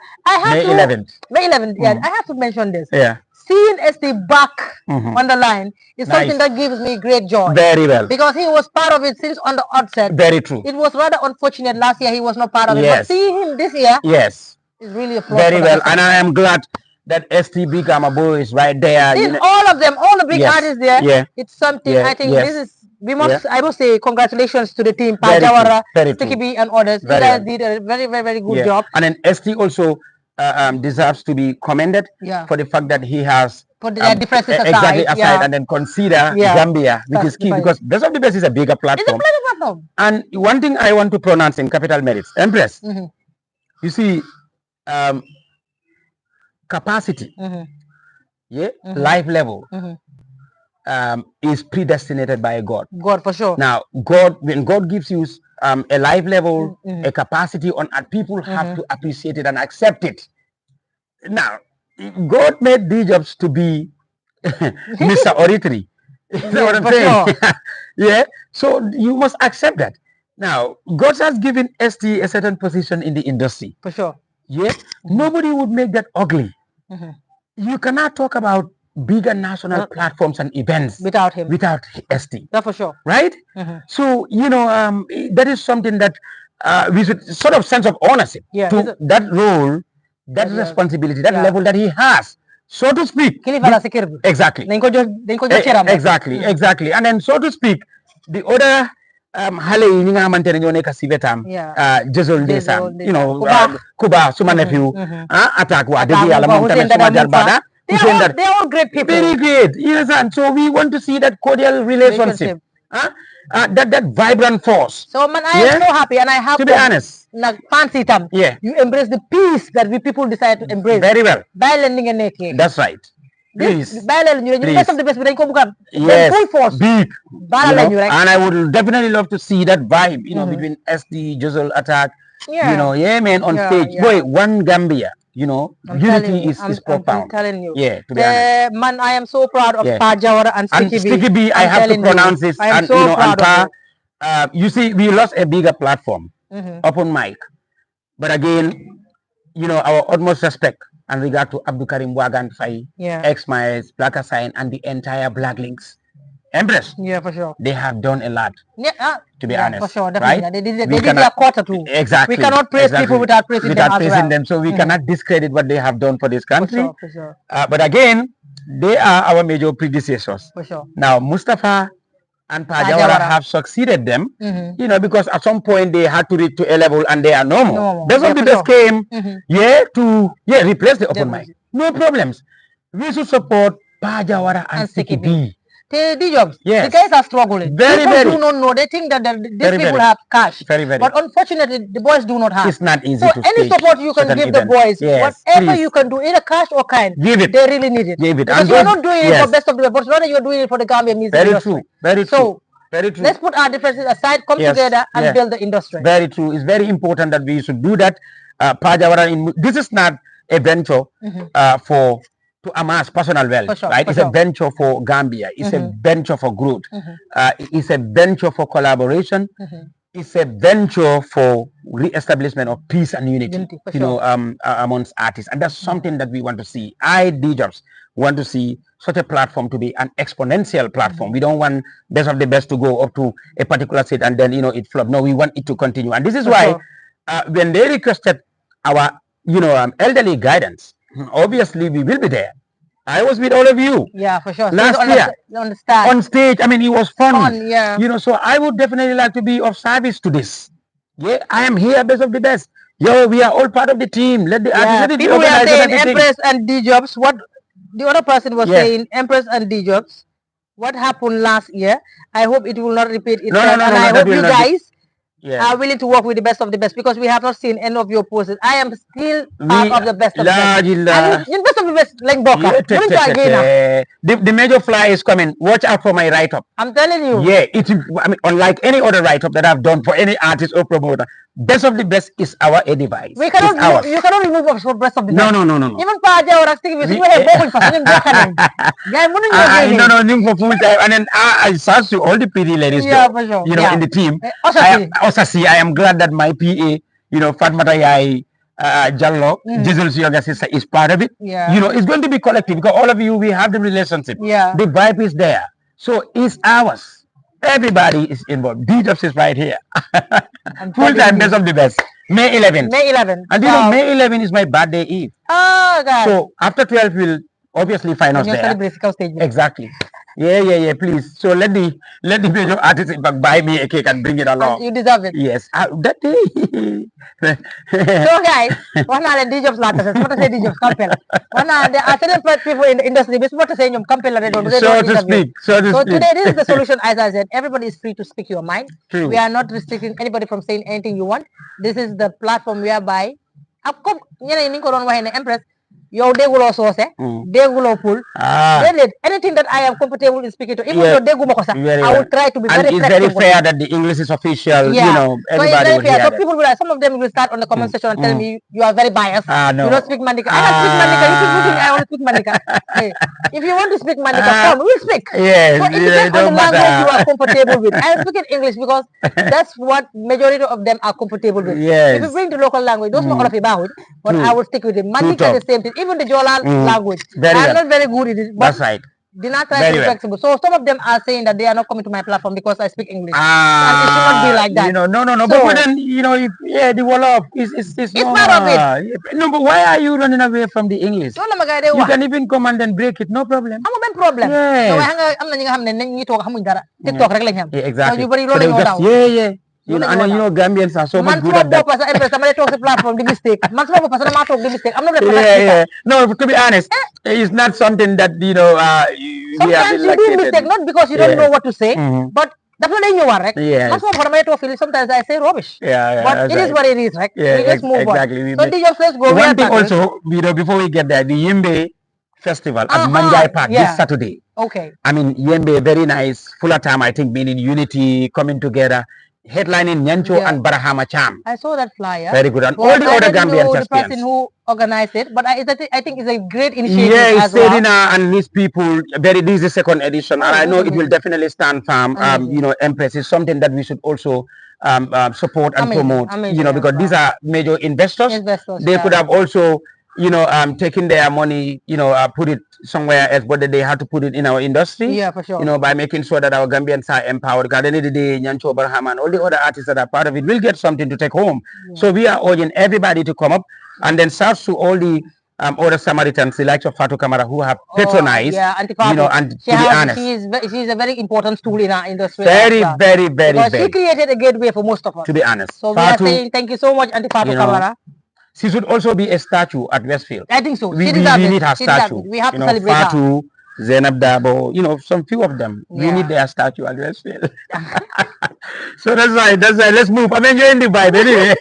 11th. May 11th. Yeah, I have to mention this. Yeah. Seeing ST back on the line is something that gives me great joy. Very well. Because he was part of it since on the outset. Very true. It was rather unfortunate last year he was not part of it. But seeing him this year, yes, is really a plus. Very well. And I am glad that STB Gamabo is right there. All of them, all the big artists there. Yeah. It's something. I think this is. I must say congratulations to the team, Pajawara, Sticky B, and others. You guys did a very, very, very good job. And then ST also deserves to be commended for the fact that he has put their differences aside and then consider Gambia, which is key because Best of the Best is a bigger platform. It's a bigger platform. And one thing I want to pronounce in capital merits, Empress, you see, capacity, life level, is predestinated by God. God, for sure. Now, when God gives you a life level, a capacity on earth, people have to appreciate it and accept it. Now, God made Djobz to be Mr. Oratory. You know what I'm saying? Sure. Yeah. So you must accept that. Now, God has given ST a certain position in the industry. For sure. Yeah. Nobody would make that ugly. You cannot talk about bigger national platforms and events without him, without ST. That's for sure. Right? So, that is something that we should sort of sense of ownership to that role, that responsibility, that level that he has, so to speak. Exactly. Exactly. And then, so to speak, the other xale yi ñi nga xamante ne ñoo nekk si wetam Jëzol ndeysaan Kuba suma nephew attaque waa dëgg yàlla moom tamit suma jarbaada they are all great people. Very great. Yes, and so we want to see that cordial relationship. That vibrant force. So man, I am so happy, and I have to be honest. Fancy them. Yeah. You embrace the peace that we people decide to embrace. Very well. By lending a naked. That's right. Please. By lending you best of the best, yes. Full force. Big. And I would definitely love to see that vibe, between SD, Jëzol Attack. Man, on stage. Boy, one Gambia. Unity is profound. I'm telling you. Yeah, to be honest. Man, I am so proud of Pajawara and Sticky B. Sticky B, I have to pronounce this. I am so proud of it. You see, we lost a bigger platform, open mic. But again, our utmost respect and regard to Abdul Karim Wagan Fai, X-Miles, Black Assign, and the entire Black Links. Empress. Yeah, for sure. They have done a lot. Yeah, to be honest. For sure, definitely. Right? They did their quarter too. Exactly. We cannot praise people without praising them. So we cannot discredit what they have done for this country. For sure. But again, they are our major predecessors. For sure. Now, Mustafa and Pajawara have succeeded them, because at some point they had to reach to a level and they are normal. Best of the Best came, to replace the open mic. No problems. We should support Pajawara and Sticky B. Djobz, yes. The guys are struggling. People do not know. They think that these people have cash. But unfortunately, the boys do not have. It's not easy so to any support you can give the boys, whatever you can do, either cash or kind, give it. They really need it. Give it. Because you're not doing it for Best of the Best, but rather you're doing it for the Gambian music industry. Very true. So, very true. Let's put our differences aside, come together and build the industry. Very true. It's very important that we should do that. Pajawara, this is not a venture to amass personal wealth, right? It's a venture for Gambia. It's a venture for growth. It's a venture for collaboration. It's a venture for re-establishment of peace and unity, amongst artists. And that's something that we want to see. Djobz, want to see such a platform to be an exponential platform. We don't want Best of the Best to go up to a particular state and then, it flop. No, we want it to continue. And this is why when they requested our, elderly guidance, obviously we will be there. I was with all of you. Yeah, for sure. Last year. On stage. I mean, it was fun. So I would definitely like to be of service to this. Yeah, I am here, Best of the Best. We are all part of the team. Let the artists. People were saying Empress and Djobz. What the other person was saying, Empress and Djobz. What happened last year? I hope it will not repeat itself. No, and I hope you guys are willing to work with the Best of the Best, because we have not seen any of your posts. I am still part of the Best of the Best. And Best of the Best, like Boka. The major fly is coming. Watch out for my write-up. I'm telling you. Yeah, unlike any other write-up that I've done for any artist or promoter, Best of the Best is our device. You cannot remove us from Best of the Best. No. Even Paja or Sticky, we have both for full time. And then I search to all the PD ladies, for sure. In the team. I am glad that my PA, Fatmata Yai Jallo, Jëzol Yoga sister, is part of it. It's going to be collective because all of you, we have the relationship. The vibe is there. So it's ours. Everybody is involved. Djobz is right here. Full time Best of the Best. May 11th. May 11th. And you know, May 11 is my birthday eve. Oh, God. So after 12, we'll obviously find us there. Exactly. Yeah. Please. So let the major artist in fact buy me a cake and bring it along. And you deserve it. Yes. That day. So guys, one of the Djobz latas, what to say Djobz compel. One of there are certain people in the industry, but what to say compel they don't. So to speak. So today this is the solution. As I said, everybody is free to speak your mind. True. We are not restricting anybody from saying anything you want. This is the platform whereby Empress. Yow dégguloo soose dégguloo pul déedéet anything that I am comfortable in speaking to even though dégguma ko sax I will try to be very flexible. And it's very fair that the English is official, you know, everybody will hear so people will like, some of them will start on the comment section and tell me you are very biased, no. You don't speak Mandika. I don't speak Mandika, you keep looking I want to speak Mandika. Hey, if you want to speak Mandika, come, we'll speak. Yes, so it depends on the language you are comfortable with. I am speaking English because that's what majority of them are comfortable with. Yes. If you bring the local language, those more of it, but I will stick with it. Mandika the same thing, even the Jola language. I'm not very good at it, but that's right. Did not try to be flexible. So some of them are saying that they are not coming to my platform because I speak English. And it should not be like that. You know, no. So, but then, you know, if, the Wolof is part of it. No, but why are you running away from the English? You can even come and then break it, no problem. I'm no problem. Yes. Exactly. So yeah. You know, and then, you know, Gambians are so much good at that. No, to be honest, it's not something that, you know, sometimes you do mistake, not because you don't know what to say, but yes. Sometimes I say rubbish. But it is what it is, right? Yeah, we just move exactly. on. So let's go. One thing also, you know, before we get there, the Yembe Festival at Manjai Park this Saturday. Okay. I mean, Yembe, very nice, full of time, I think, meaning unity, coming together. Headlining Nyancho and Barahama Cham. I saw that flyer. Very good. And all the other Gambian the person who organized it, but I think it's a great initiative. Yeah, it's Sedina and his people. This is the second edition, and I know it will definitely stand firm. You know, Empress is something that we should also support and promote. You know, because these are major investors. They could have also, you know, taking their money, you know, put it somewhere else, but they have to put it in our industry. Yeah, for sure. You know, by making sure that our Gambians are empowered. Because at the end of the day, Nyancho, Barham, and all the other artists that are part of it will get something to take home. So we are urging everybody to come up, and then serve to all the other Samaritans, the likes of Fatou Kamara, who have patronized. You know, and to be honest, she is a very important tool in our industry. Very. Because she created a gateway for most of us. To be honest. So we are saying thank you so much, Auntie Fatou Kamara. She should also be a statue at Westfield. I think so. We need her statue. We have to celebrate Fatou, Zainab Dabo, you know, some few of them. We need their statue at Westfield. So that's right. Let's move. I'm enjoying the vibe anyway.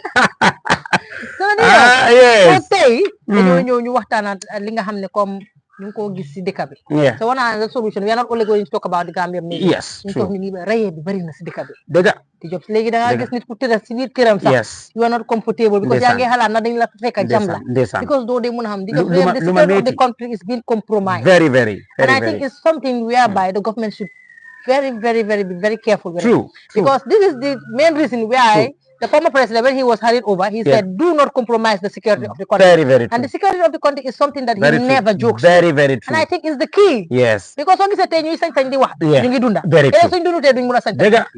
So yes. So tey Mm-hmm. ñu waxtaan li nga xam ne comme ñu ngi ko gis si dëkk bi. Yeah. So one of the solution, we are not only going to talk about the Gambian media. Yes, ñu true. toog ni rayé bi bari na si dëkk bi. Dëgg. Djobz léegi da nga gis nit ku tëdd si biir këram sax. Yes. You are not comfortable because yaa ngi xalaat na dañ la fekk jam la. Because doo dee mën a xam Djobz the security of the country is being compromised. Very. And I think it's something whereby the government should be very careful with True. Because this is the main reason why the former president, when he was handed over, he said, do not compromise the security of the country. Very true. And the security of the country is something that he never jokes. Very true. And I think it's the key. Yes. Because when he said, you say, Very true.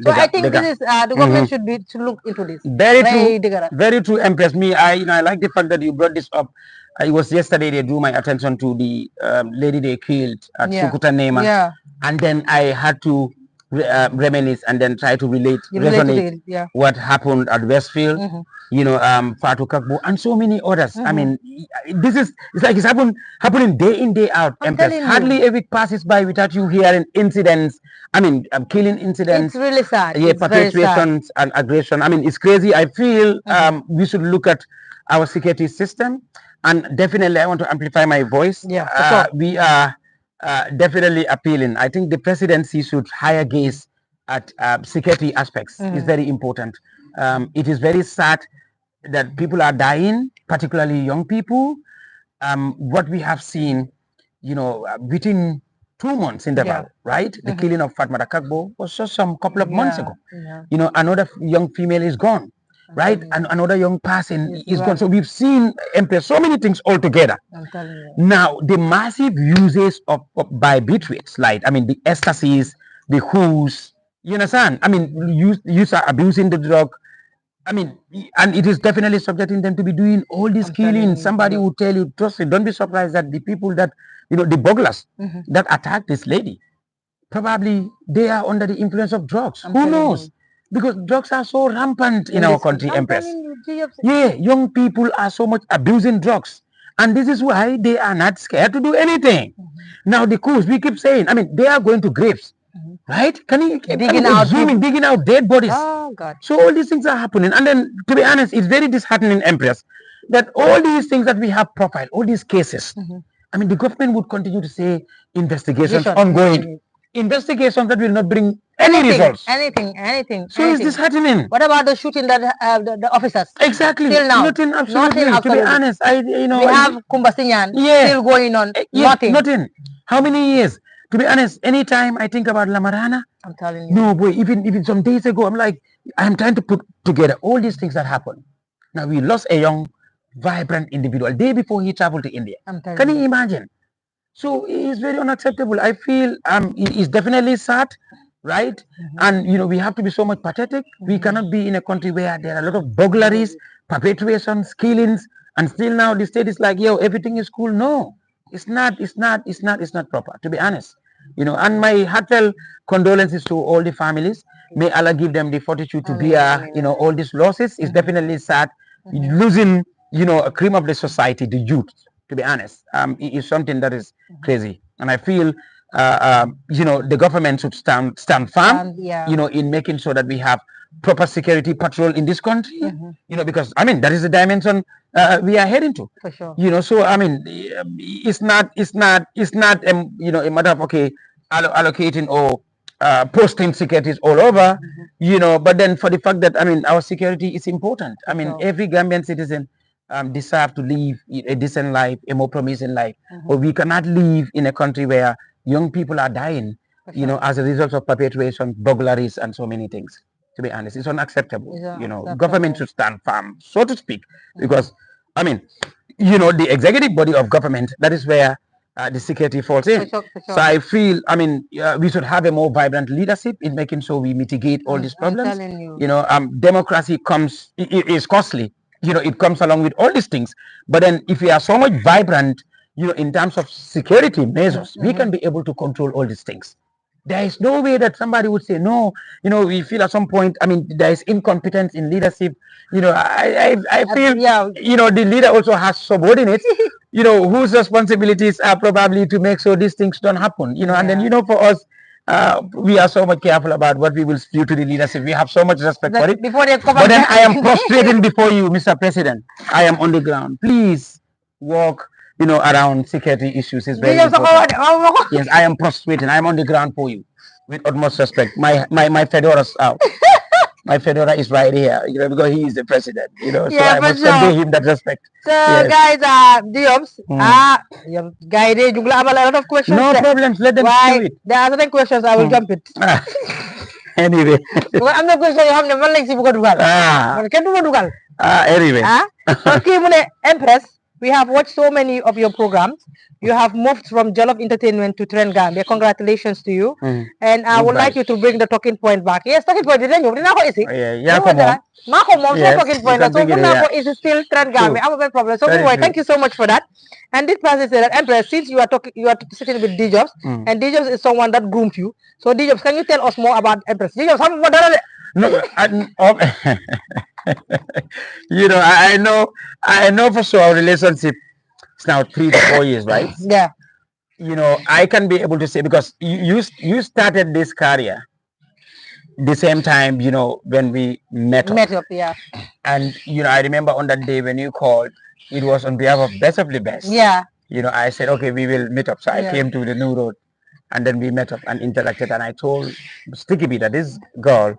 So I think this is, the government should look into this. Very true, Empress. Me, I like the fact that you brought this up. It was yesterday they drew my attention to the lady they killed at Sukuta Nema. Yeah. And then I had to reminisce and then try to resonate what happened at Westfield, you know, Fatou Kakbo and so many others. I mean, it's like it's happening day in, day out. Empress. Hardly a week passes by without you hearing incidents. I mean, killing incidents. It's really sad. Yeah, perpetuations and aggression. I mean, it's crazy. I feel we should look at our security system, and definitely I want to amplify my voice. Yeah, we are definitely appealing. I think the presidency should higher gaze at security aspects. It's very important. It is very sad that people are dying, particularly young people. What we have seen, you know, within 2 months interval, right? The killing of Fatma Kakbo was just some couple of months ago. You know, another young female is gone. Right, and another young person is gone. So we've seen so many things all together. Now the massive uses of barbiturates, like I mean the ecstasies, the who's, you understand? I mean, you are abusing the drug. I mean, and it is definitely subjecting them to be doing all these killings. Somebody will tell you, trust me, don't be surprised that the people that, the burglars that attacked this lady, probably they are under the influence of drugs. Who knows? Because drugs are so rampant in our country, Empress. Yeah, young people are so much abusing drugs. And this is why they are not scared to do anything. Now, the coups, we keep saying, I mean, they are going to graves. Right? Can you digging out dead bodies? Oh, God. So all these things are happening. And then, to be honest, it's very disheartening, Empress, that all these things that we have profiled, all these cases, I mean, the government would continue to say investigations ongoing. Investigations that will not bring any results. Anything. So is this happening? What about the shooting that the officers? Exactly. Till now, nothing. Absolutely. To be honest, we have Kumbasinyan still going on. Nothing. How many years? To be honest, anytime I think about Lamarana, I'm telling you. No, boy. Even some days ago, I'm like, I'm trying to put together all these things that happened. Now we lost a young, vibrant individual day before he traveled to India. Can you imagine? So it's very unacceptable. I feel it's definitely sad, right? And we have to be so much pathetic. We cannot be in a country where there are a lot of burglaries, perpetrations, killings, and still now the state is like, yo, everything is cool. No, it's not proper, to be honest. And my heartfelt condolences to all the families. May Allah give them the fortitude to bear, all these losses. It's definitely sad. Losing, a cream of the society, the youth. To be honest, it is something that is crazy, and I feel the government should stand firm, in making sure that we have proper security patrol in this country, because I mean that is the dimension we are heading to. For sure. So I mean, it's not a matter of allocating or posting securities all over, but then for the fact that I mean our security is important. I mean every Gambian citizen deserve to live a decent life, a more promising life. But we cannot live in a country where young people are dying, as a result of perpetration, burglaries, and so many things. To be honest, it's unacceptable. Government should stand firm, so to speak, because I mean, the executive body of government, that is where the security falls in. For sure. So I feel, I mean, we should have a more vibrant leadership in making sure we mitigate all these problems. Democracy is costly. It comes along with all these things. But then if we are so much vibrant, in terms of security measures, we can be able to control all these things. There is no way that somebody would say, no, we feel at some point, I mean, there is incompetence in leadership. I feel, the leader also has subordinates, whose responsibilities are probably to make sure these things don't happen, and then, for us, we are so much careful about what we will spew to the leadership. We have so much respect for it. But then I am prostrating before you, Mr. President. I am on the ground. Please walk, around security issues. Is very important. Yes, I am prostrating. I am on the ground for you, with utmost respect. My fedora's out. My fedora is right here, because he is the president, so I must convey him that respect. So, guys, Djobz, guys, you have a lot of questions. No problems, let them do it. There are certain questions, I will jump it. Anyway. I'm not going to say you have never like Dugal. Anyway. So, Empress, we have watched so many of your programs. You have moved from Jollof Entertainment to Trend Gambia. Congratulations to you. And I would like you to bring the talking point back. Yes, talking point. Didn't you? Yeah, come on. Talking point. So now is still Trend Gambia. I have a problem. So anyway, thank you so much for that. And this person said that Empress, since you are sitting with Djobz, and Djobz is someone that groomed you. So Djobz, can you tell us more about Empress? Djobz, how about no, I know for sure our relationship is now 3 to 4 years, right? Yeah. I can be able to say, because you started this career the same time, when we met up. Yeah. And, I remember on that day when you called, it was on behalf of Best of the Best. Yeah. I said, okay, we will meet up. So I came to the New Road, and then we met up and interacted. And I told Sticky B that this girl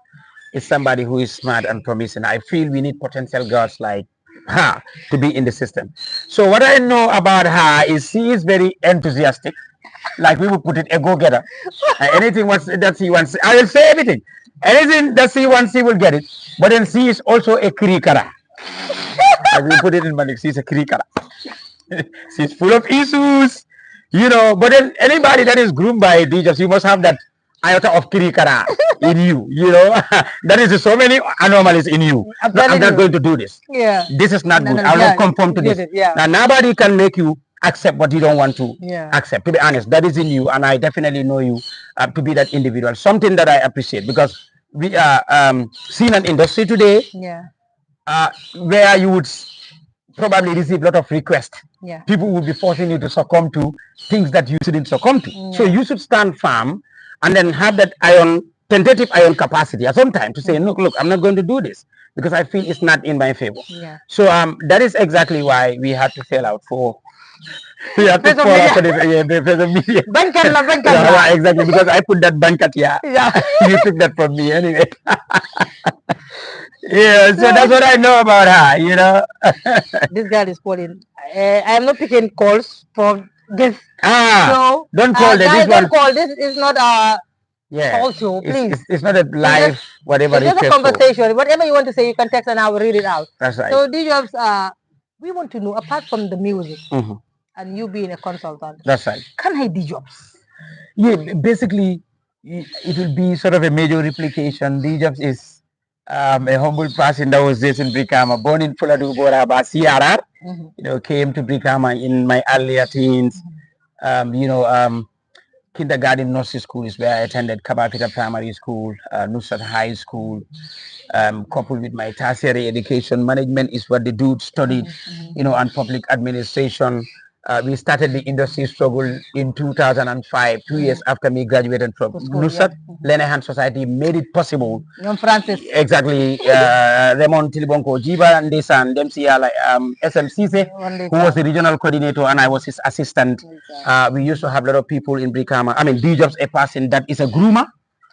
is somebody who is smart and promising. I feel we need potential girls like her to be in the system. So what I know about her is she is very enthusiastic. Like we would put it, a go-getter. Anything that she wants, I will say everything. Anything that she wants, she will get it. But then she is also a krikara. Like we put it in Malik, she's a krikara. She's full of issues, But then anybody that is groomed by Djobz, you must have that iota of kirikara in you, you know. There is so many anomalies in you. No, I'm not going to do this. Yeah. This is not good. I'll not conform to this. Yeah. Now, nobody can make you accept what you don't want to Yeah. accept. To be honest, that is in you, and I definitely know you to be that individual. Something that I appreciate, because we are seeing an industry today where you would probably receive a lot of requests. Yeah. People will be forcing you to succumb to things that you shouldn't succumb to. So you should stand firm and then have that tentative iron capacity at some time to say, look, I'm not going to do this because I feel it's not in my favor. Yeah. So that is exactly why we had to sell out for. We had to fall out for the media. Yeah, exactly, because I put that bankat here. Yeah. You took that from me anyway. Yeah, so that's what I know about her, you know. This girl is calling. I'm not picking calls from this. So don't call this. Guys, This one. don't call. This is not a talk show, please. It's not a live, whatever. It's just a conversation. Whatever you want to say, you can text and I will read it out. That's right. So Djobz, we want to know, apart from the music and you being a consultant. That's right. Can I Djobz? Yeah, basically, it will be sort of a major replication. Djobz is a humble person that was raised in Brikama, born in Fuladu Boraba, CRR. You know, came to Brikama in my earlier teens. Kindergarten nursery school is where I attended Kabapita Primary School, Nusrat High School, coupled with my tertiary education. Management is what the dude studied, you know, and public administration. We started the industry struggle in 2005, 2 years after me graduated from Nusrat. Lenehan Society made it possible. Francis. Exactly. Raymond Tilibonko Jiba and Desan, Demsia, like SMCC, who was the regional coordinator, and I was his assistant. We used to have a lot of people in Brikama. I mean, Djobz, a person that is a groomer,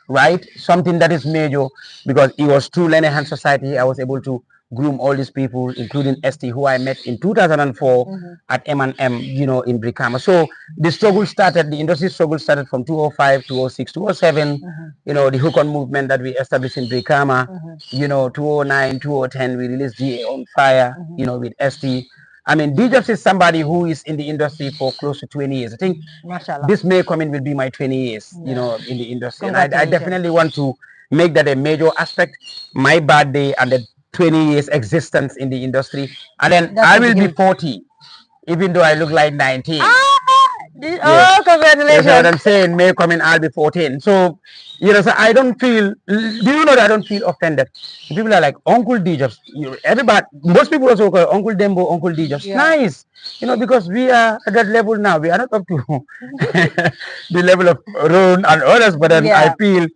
right? Something that is major, because it was through Lenehan Society I was able to groom all these people, including ST, who I met in 2004 at M&M, you know, in Brikama. So the struggle started, the industry struggle started from 2005, 2006, 2007, you know, the hook on movement that we established in Brikama, you know, 2009, 2010, we released GA on Fire, you know, with ST. I mean, Djobz is somebody who is in the industry for close to 20 years. I think this May coming will be my 20 years, you know, in the industry. And I definitely want to make that a major aspect, my birthday and the 20 years existence in the industry, and then I will be 40, even though I look like 19. Oh, congratulations! That's what I'm saying. May come in, I'll be 14. So, you know, so I don't feel. Do you know that I don't feel offended? People are like Uncle Djobz. Everybody, most people also call Uncle Dembo, Uncle Djobz. Nice, you know, because we are at that level now. We are not up to the level of Ron and others, but then I feel.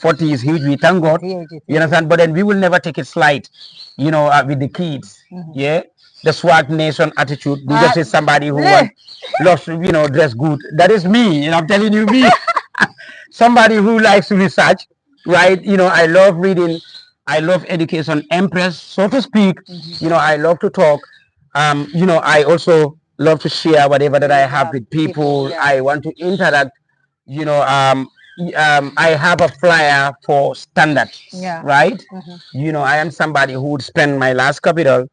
40 is huge. We thank God. You understand? But then we will never take it slight, you know, with the kids. Yeah. The swag nation attitude. Djobz is somebody who loves to, you know, dress good. That is me. You know, I'm telling you, me. Somebody who likes to research, right? You know, I love reading. I love education. Empress, so to speak. You know, I love to talk. You know, I also love to share whatever that I have with people. I want to interact. You know, I have a flyer for standards, right? You know, I am somebody who would spend my last capital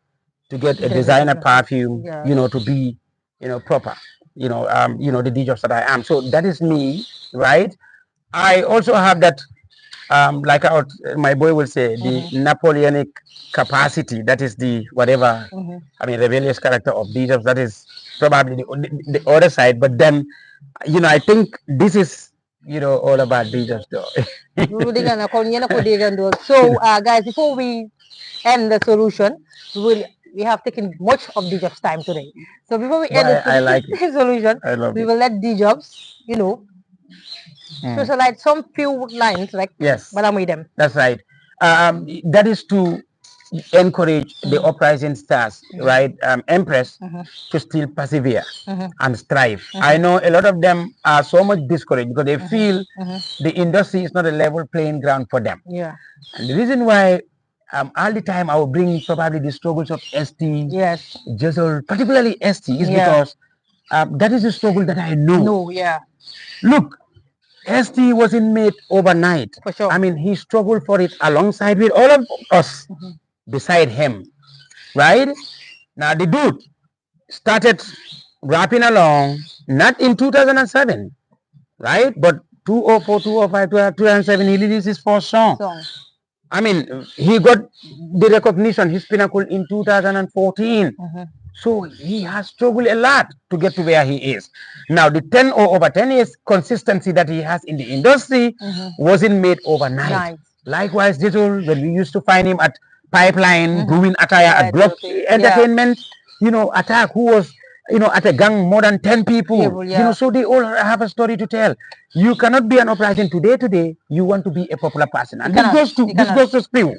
to get a designer perfume, you know, to be, you know, proper, you know, the Djobz that I am. So that is me, right? I also have that, like my boy will say, the Napoleonic capacity. That is the whatever, I mean, rebellious character of Djobz. That is probably the other side. But then, you know, I think this is, you know, all about Djobz though. So, guys, before we end the solution, we have taken much of Djobz time today. So before we end the solution, we will let Djobz, you know, socialize some few lines, like them. That's right. That is to encourage the uprising stars, right? Empress, to still persevere and strive. I know a lot of them are so much discouraged because they feel the industry is not a level playing ground for them. And the reason why all the time I will bring probably the struggles of ST, Jizzle, particularly ST, is because that is a struggle that I know. Look, ST wasn't made overnight. For sure. I mean, he struggled for it alongside with all of us beside him, right? Now, the dude started rapping along, not in 2007, right? But 204, 205, 207, he released his first song. I mean, he got the recognition, his pinnacle in 2014. So he has struggled a lot to get to where he is. Now, the 10 or over 10 years consistency that he has in the industry wasn't made overnight. Likewise, Digital, when we used to find him at Pipeline, doing attire at Block Entertainment, you know, Attack, who was, you know, at a gang more than 10 people, you know, so they all have a story to tell. You cannot be an uprising today, you want to be a popular person. And this goes to Spew.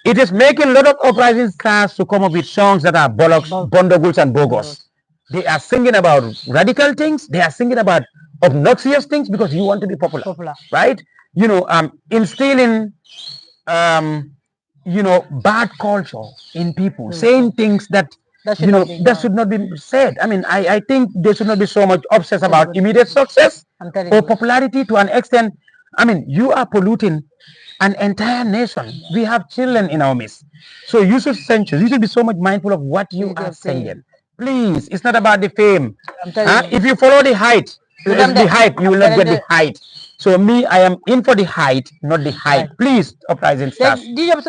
It is making a lot of uprising stars to come up with songs that are bollocks, bondoguls, and bogus. They are singing about radical things. They are singing about obnoxious things because you want to be popular. Right? You know, instilling, you know, bad culture in people, saying things that should not be said. I mean, I think they should not be so much obsessed about immediate success or popularity to an extent. I mean, you are polluting an entire nation. We have children in our midst. So you should be so much mindful of what you are saying. Please, it's not about the fame. If you follow the height, you will not get the height. So me, I am in for the height, not the height. Please, uprising stars.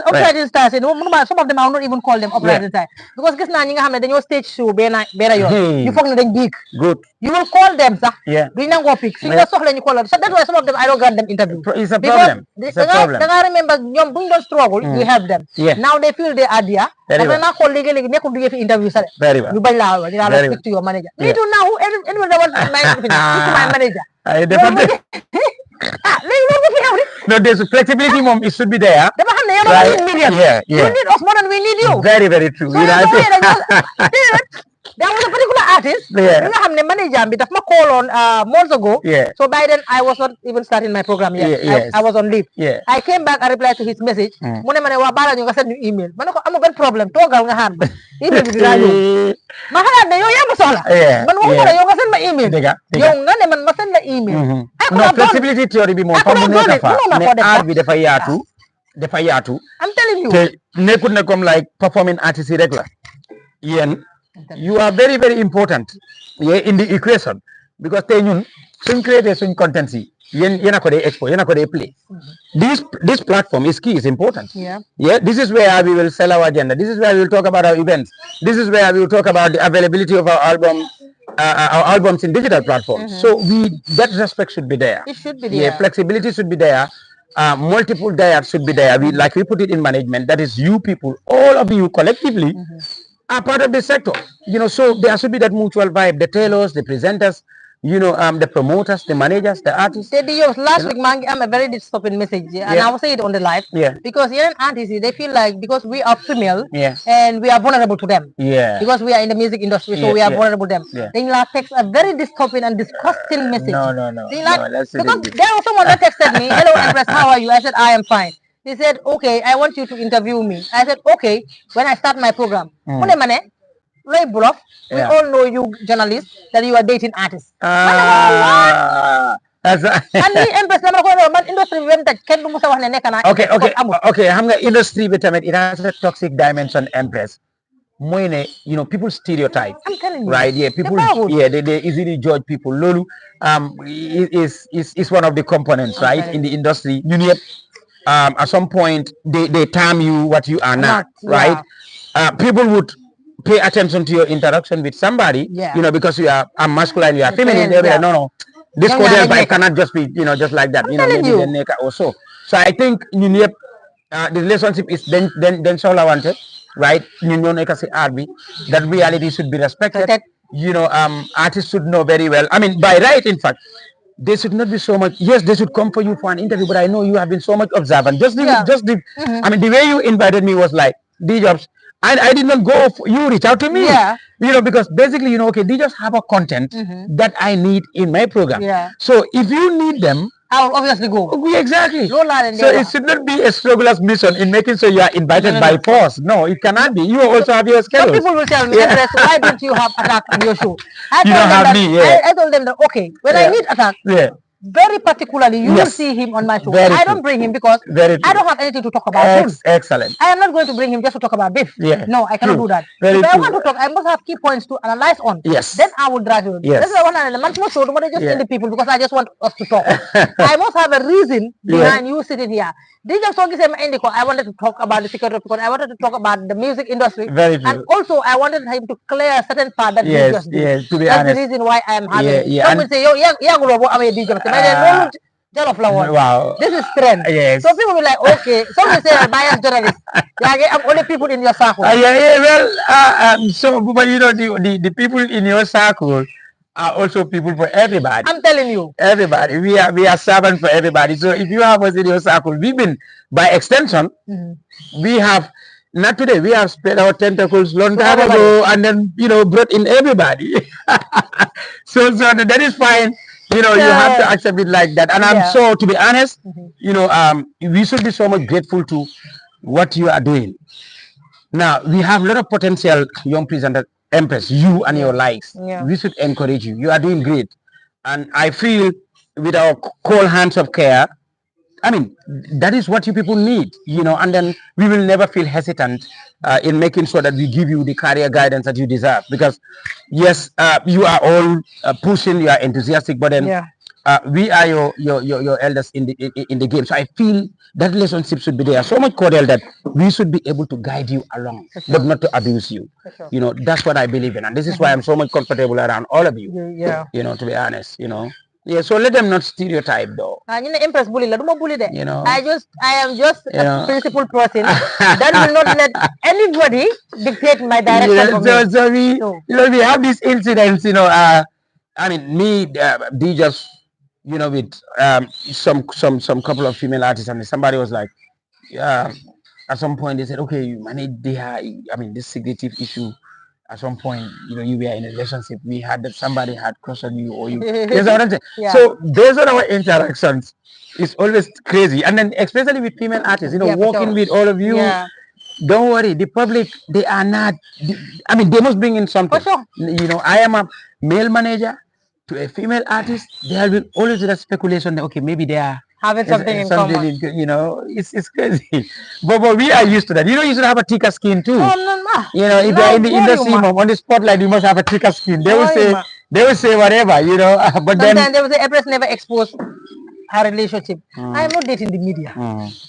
Uprising stars, some of them I will not even call them uprising stars. Because guess na nga hamne dañu stage show bena you fogg na dañ big. Good. You will call them, sir. Yeah. Duñ nango pick. So you soxla ñu call them. So that's why some of them I don't grant them interview. It's a problem. It's a problem. I remember ñom buñ don struggle, you help them. Yeah. Now they feel they are there. Very well. Na call legi nekku du fi interview sa. Very well. You bañ la wax dina speak to your manager. Me too now anyone that wants my manager. I definitely no, there's flexibility, mom. It should be there. Right? Yeah. You need us more than we need you. Very, very true. So there was a particular artist. Yeah. You know, I'm the manager. But I call on months ago. Yeah. So by then I was not even starting my program yet. Yeah, I was on leave. Yeah. I came back. I replied to his message. Mune mane wa bala ñu send email. Manako am ben problem. Togal nga han. Email bi dina ñew. Ma xalaat ne yow yaa ma soxla. Man waxuma la yow nga send ma email. Yow nga ne man ma send la email. No, flexibility theory bi moom comme mu nekk fa ne art bi dafa yaatu. I'm telling you. Te nekkul ne comme like performing artist rek la. Yéen you are very, very important in the equation because tey ñun suñ créer suñ content yi yéen a ko dee expo yéen a ko dee play. This platform is key, is important. Yeah. This is where we will sell our agenda. This is where we will talk about our events. This is where we will talk about the availability of our albums in digital platforms. So that respect should be there. It should be there. Yeah, flexibility should be there. Multiple diets should be there. We put it in management. That is you people, all of you collectively are part of the sector. You know, so there should be that mutual vibe. The tailors, the presenters, you know, the promoters, the managers, the artists. Last week, I'm a very disturbing message, and I will say it on the live. Yeah. Because artists, they feel like because we are female, and we are vulnerable to them. Yeah. Because we are in the music industry, so we are vulnerable to them. Yeah. They text a very disturbing and disgusting message. No. Because there was someone that texted me, "Hello, Empress, how are you?" I said, "I am fine." He said, "Okay, I want you to interview me." I said, "Okay, when I start my program." We all know you journalists that you are dating artists. Okay. Industry it has a toxic dimension, Empress. You know, people stereotype. I'm telling you. Right? Yeah, people they easily judge people. Lolu is one of the components, right? In the industry. You need at some point they term you what you are not, right? People would pay attention to your interaction with somebody, you know, because you are masculine, you are feminine. No. This cordial vibe cannot just be, you know, just like that. You know, maybe the neck also. So I think you need the relationship is then so I wanted, right? You know, that reality should be respected. You know, artists should know very well. I mean, by right, in fact, they should not be so much. Yes, they should come for you for an interview, but I know you have been so much observant. I mean, the way you invited me was like, Djobz, I did not go. You reach out to me, you know, because basically, you know, okay, they just have a content that I need in my program. Yeah. So if you need them, I will obviously go. Exactly. So it should not be a struggler's mission in making sure you are invited by force. No, it cannot be. You also have your schedule. Some people will tell me, why didn't you have Attack on your show? I told them that, okay, when I need Attack, very particularly, you will Yes. see him on my show. Very I true. don't bring him because Very I true. don't have anything to talk about him. Excellent. I am not going to bring him just to talk about beef. Yeah. No, I cannot True. do that. Very If I true. want to talk, I must have key points to analyze on. Yes. Then I will drag you. Yes. That's why I want to the month show, but just Yeah. in the people because I just want us to talk. I must have a reason behind you sitting here. DJ Song is I wanted to talk about the security because I wanted to talk about the music industry. Very true. And also I wanted him to clear a certain part that he just did. Yes, to be That's honest. the reason why I am having it. Yeah, Some will say, yo, yeah, I'm a DJ. Wow. This is trend. Yes. So people will be like, okay. Some will say, biased journalist. Yeah, I'm only people in your circle. So, but you know, the people in your circle are also people for everybody. I'm telling you. Everybody. We are servants for everybody. So if you have us in your circle, we've been, by extension, we have, not today, we have spread our tentacles long time ago and then, you know, brought in everybody. so that is fine. You know, you have to accept it like that. And I'm so, to be honest, you know, we should be so much grateful to what you are doing. Now, we have a lot of potential young presenter, Empress, you and your likes. We should encourage you. You are doing great. And I feel with our cold hands of care, I mean, that is what you people need, you know, and then we will never feel hesitant in making sure that we give you the career guidance that you deserve. Because, yes, you are all pushing, you are enthusiastic, but then we are your elders in the game. So I feel that relationship should be there, so much cordial that we should be able to guide you along, but not to abuse you. You know, that's what I believe in, and this is why I'm so much comfortable around all of you. You know, to be honest, you know. Yeah, so let them not stereotype though. You know, Empress bully, you know, I am just a principled person that will not let anybody dictate my direction. So we, you know, we have these incidents. You know, I mean, me, Djobz, you know, with some couple of female artists, and somebody was like, yeah, at some point they said, okay, you manage this secretive issue. At some point, you know, you were in a relationship, we had that somebody had crushed on you, or you. You know what I'm saying? So based on our interactions, it's always crazy, and then especially with female artists, you know, working with all of you. Don't worry, the public, they are not. I mean, they must bring in something. You know, I am a male manager to a female artist. There will always be that speculation that okay, maybe they are having something in common. You know, it's crazy. But we are used to that. You know, you should have a thicker skin too. You know, if you're in the industry, on the spotlight, you must have a thicker skin. They will say whatever, you know. But sometimes they will say, Empress never exposed her relationship. I am not dating the media.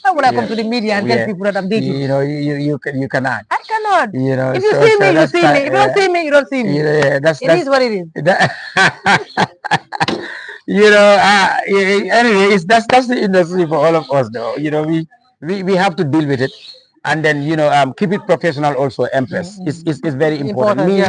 How would I come to the media and tell people that I'm dating? You know, you cannot. I cannot. You know, if you see me, you see me. If you don't see me, you don't see me. It is what it is. You know, anyway, that's the industry for all of us, though. You know, we have to deal with it, and then you know, keep it professional. Also, Empress is very important. Me,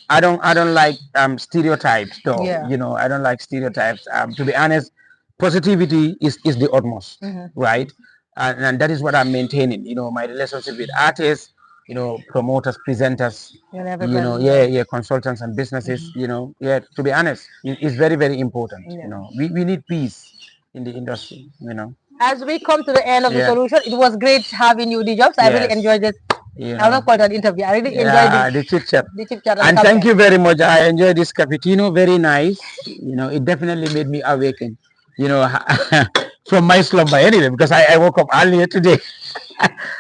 I don't like stereotypes, though. You know, I don't like stereotypes. To be honest, positivity is the utmost, right? And that is what I'm maintaining. You know, my relationship with artists, you know, promoters, presenters, you know, consultants and businesses, you know, to be honest, it's very, very important. You know, we need peace in the industry, you know. As we come to the end of the solution, it was great having you, Djobz. I really enjoyed this. I'll not call it an interview. I really enjoyed the chit chat. And thank you very much. I enjoyed this cappuccino. Very nice. You know, it definitely made me awaken, you know, from my slumber anyway, because I woke up earlier today.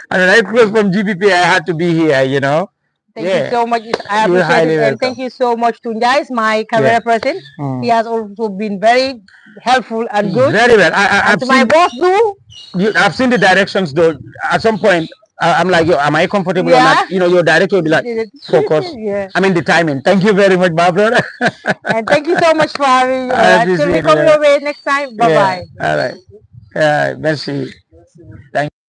And when I closed from GBP, I had to be here, you know. Thank you so much. I appreciate it. And thank you so much to Njais, my career person. He has also been very helpful and good. Very well. I've seen my boss too. I've seen the directions though. At some point, I'm like, yo, am I comfortable or not? You know, your director will be like, focus. I mean, the timing. Thank you very much, Barbara. And thank you so much for having me. Until we come your way next time. Bye-bye. All right. Merci. Thank you.